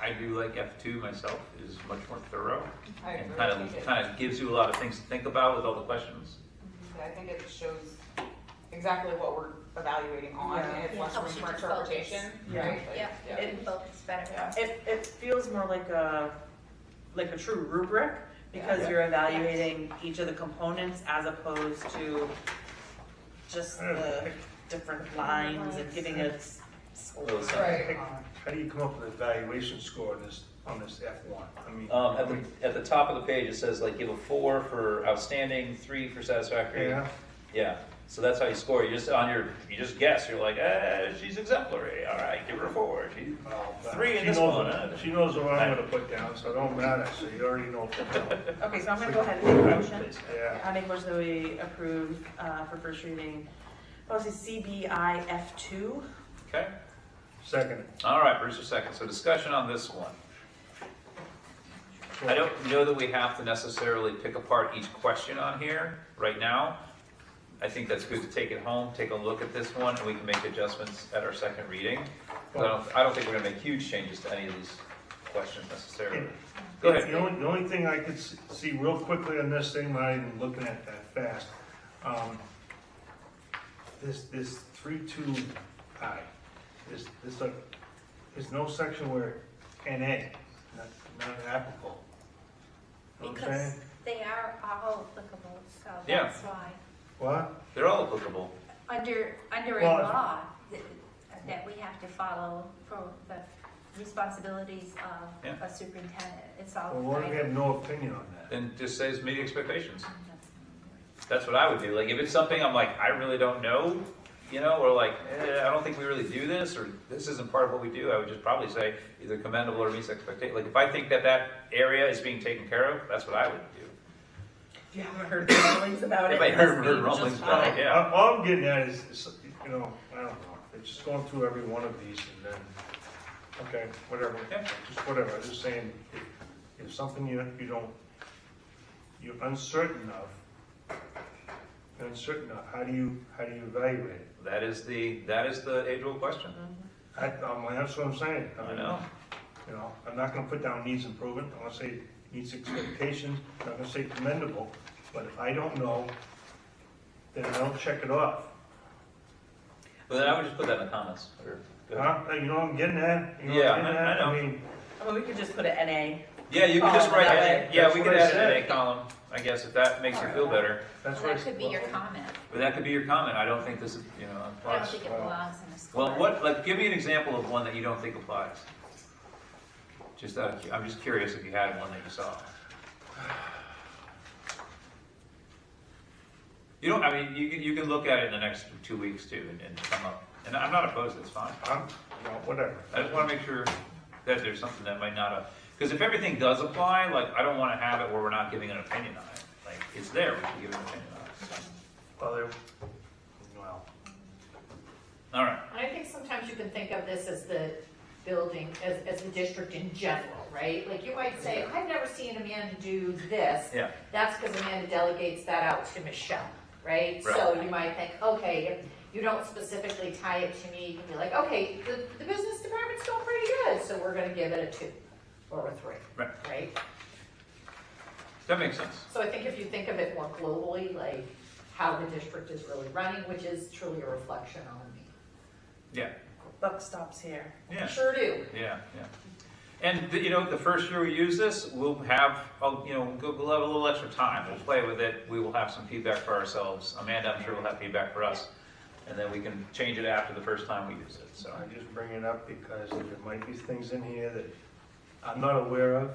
I do like F2 myself, it is much more thorough. I And agree. kind of gives you a lot of things to think about with all the questions. I think it shows exactly what we're evaluating on, Yeah. and it's Yeah, less helps room you for to focus. interpretation, Yeah. right? Like, Yeah, yeah. it focus better. Yeah. It feels more like a true rubric because Yeah. you're evaluating each of the components as opposed to just the different lines and giving it scores. Right. how do you come up with an evaluation score on this F1? I mean. At the top of the page, it says like give a 4 for outstanding, 3 for satisfactory. Yeah, Yeah, so that's how you score. You just guess. You're like, she's exemplary. All right, give her a 4. She, well, 3 in she this knows one. what- She knows what I'm gonna put down, so it don't matter, so you already know. Okay, so I'm gonna go ahead and make a motion. Yeah, I make a motion that we approve for first reading policy CBI F2. Okay. second. All right, Bruce, a second. So discussion on this one. I don't know that we have to necessarily pick apart each question on here right now. I think that's good to take it home, take a look at this one, and we can make adjustments at our second reading. I don't think we're gonna make huge changes to any of these questions necessarily. Go ahead. The only thing I could see real quickly on this thing, not even looking at that fast, this 3.2I, there's no section where NA, not applicable. You know what I'm Because saying? they are all applicable, so Yeah. that's why. What? They're all applicable. Under a Well, law that we have to follow for the responsibilities Yeah. of a superintendent, it's all. Well, what if we have no opinion on that? Then just says meet expectations. That's what I would do. Like if it's something I'm like, I really don't know, or like, I don't think we really do this, or this isn't part of what we do, I would just probably say either commendable or meets expectation. Like if I think that area is being taken care of, that's what I would do. If you haven't heard rumblings about it. If I it heard must be rumblings just about it, fine. yeah. All I'm getting at is, I don't know, it's just going through every one of these and then, okay, whatever, Yeah. just whatever, I'm just saying, if something you're uncertain of, how do you evaluate it? That is the age-old question. That's what I'm saying. I know. I'm not gonna put down needs improvement, I'm gonna say needs expectations, I'm not gonna say commendable, but if I don't know, then I don't check it off. But then I would just put that in the comments. Or, Huh? You know what I'm getting at? You know what Yeah, I'm getting I at? know. I mean, I mean, we could just put an NA. Yeah, you can just Column write, that way. yeah, That's we what could I add said. an A column, I guess, if that makes you feel better. That's Well, what that could be your comment. But that could be your comment, I don't think this is, I don't applies. think it belongs in a score. Well, what, like, give me an example of one that you don't think applies. Just I'm just curious if you had one that you saw. You don't, I mean, you can look at it in the next 2 weeks too and come up, and I'm not opposed, it's fine. Whatever. I just want to make sure that there's something that might not have, because if everything does apply, like, I don't want to have it where we're not giving an opinion on it. Like, it's there, we should give an opinion on it. Well, All right, And I think sometimes you can think of this as the building, as the district in general, right? Like you might say, I've never seen Amanda do this. yeah, That's because Amanda delegates that out to Michelle, right? Right. So you might think, okay, if you don't specifically tie it to me, you can be like, okay, the business department's doing pretty good, so we're gonna give it a 2 or a 3, Right. right? that makes sense. So I think if you think of it more globally, like how the district is really running, which is truly a reflection on me. Yeah, Buck stops here. yeah. Sure do. Yeah, yeah. And, the first year we use this, we'll have, we'll have a little extra time. We'll play with it. We will have some feedback for ourselves. Amanda, I'm sure, will have feedback for us. And then we can change it after the first time we use it, so. I just bring it up because there might be things in here that I'm not aware of,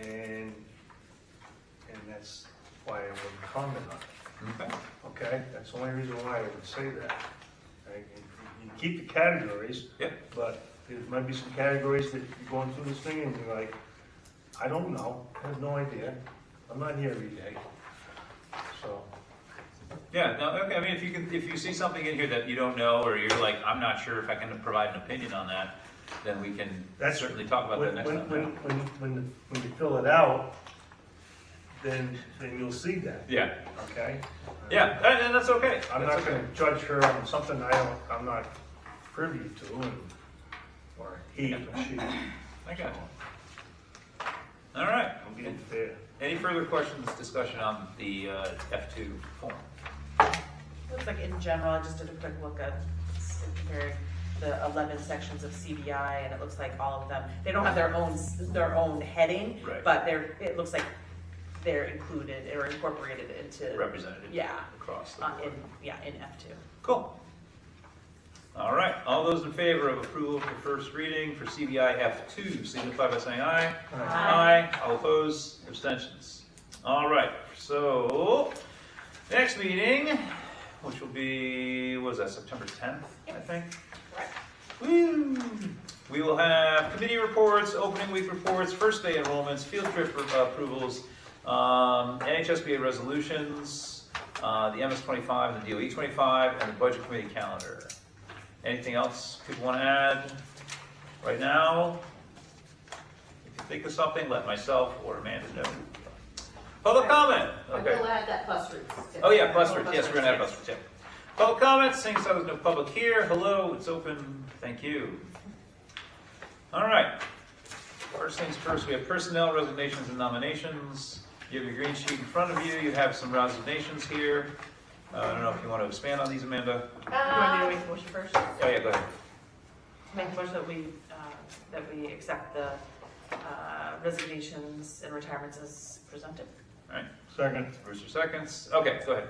and that's why I would comment on it. Okay. Okay, that's the only reason why I would say that. Right? You keep the categories, Yep. but there might be some categories that you're going through this thing and you're like, I don't know, I have no idea. I'm not here every day. So, Yeah, no, okay, I mean, if you see something in here that you don't know, or you're like, I'm not sure if I can provide an opinion on that, then we can That's- certainly talk about that next time. when you fill it out, then you'll see that, Yeah, okay? yeah, and that's okay. I'm That's not okay. gonna judge her on something I'm not privy to, or he or she. I got it. All right. I'm being fair. Any further questions, discussion on the F2 form? Looks like in general, I just did a quick look at, compared the 11 sections of CBI, and it looks like all of them, they don't have their own heading, Right. but it looks like they're included or incorporated into. Represented Yeah, across the board. in F2. Cool. All right, all those in favor of approval for first reading for CBI F2, signify by saying aye. Aye. All opposed, abstentions. All right, so next meeting, which will be, what is that, September 10th, I think? Correct. Woo! We will have committee reports, opening week reports, first day enrollments, field trip approvals, NHSBA resolutions, the MS-25 and the DOE-25, and the budget committee calendar. Anything else people want to add right now? If you think of something, let myself or Amanda know. Public comment. I Okay. will add that bus route. Oh yeah, bus routes. Yes, we're gonna have bus routes. Yeah. Public comments. Seeing as there's no public here. Hello, it's open. Thank you. All right. First things first. We have personnel resignations and nominations. You have your green sheet in front of you. You have some resignations here. I don't know if you want to expand on these, Amanda. Do you want me to make a motion first? Oh yeah, go ahead. Make a motion that we accept the resignations and retirements as presented. All right. Second. Brewster seconds. Okay, go ahead.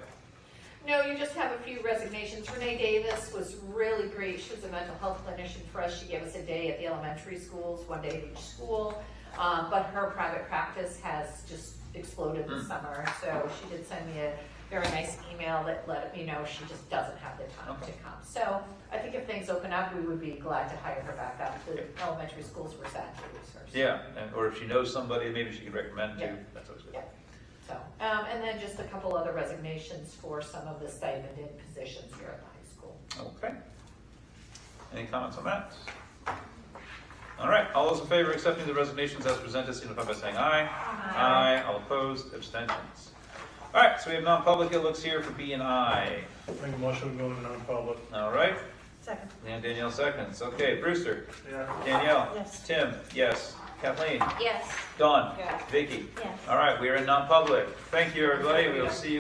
No, you just have a few resignations. Renee Davis was really great. She was a mental health clinician for us. She gave us a day at the elementary schools, 1 day at each school. But her private practice has just exploded this summer. So she did send me a very nice email that let me know she just doesn't have the time to come. So I think if things open up, we would be glad to hire her back out. The elementary schools were sad to lose her. So. Yeah, or if she knows somebody, maybe she could recommend too. Yeah. That's always good. Yeah. So, and then just a couple other resignations for some of the stipended positions here at the high school. Okay. Any comments on that? All right, all those in favor of accepting the resignations as presented, signify by saying aye. Aye. All opposed, abstentions. All right, so we have non-public, it looks here for B and I. Make a motion to go into non-public. All right, Second. and Danielle seconds. Okay, Brewster, Yeah. Danielle. Yes. Tim, yes. Kathleen, Yes. Dawn, Yes. Vicky. Yes. All right, we are in non-public. Thank you, everybody. We'll see you.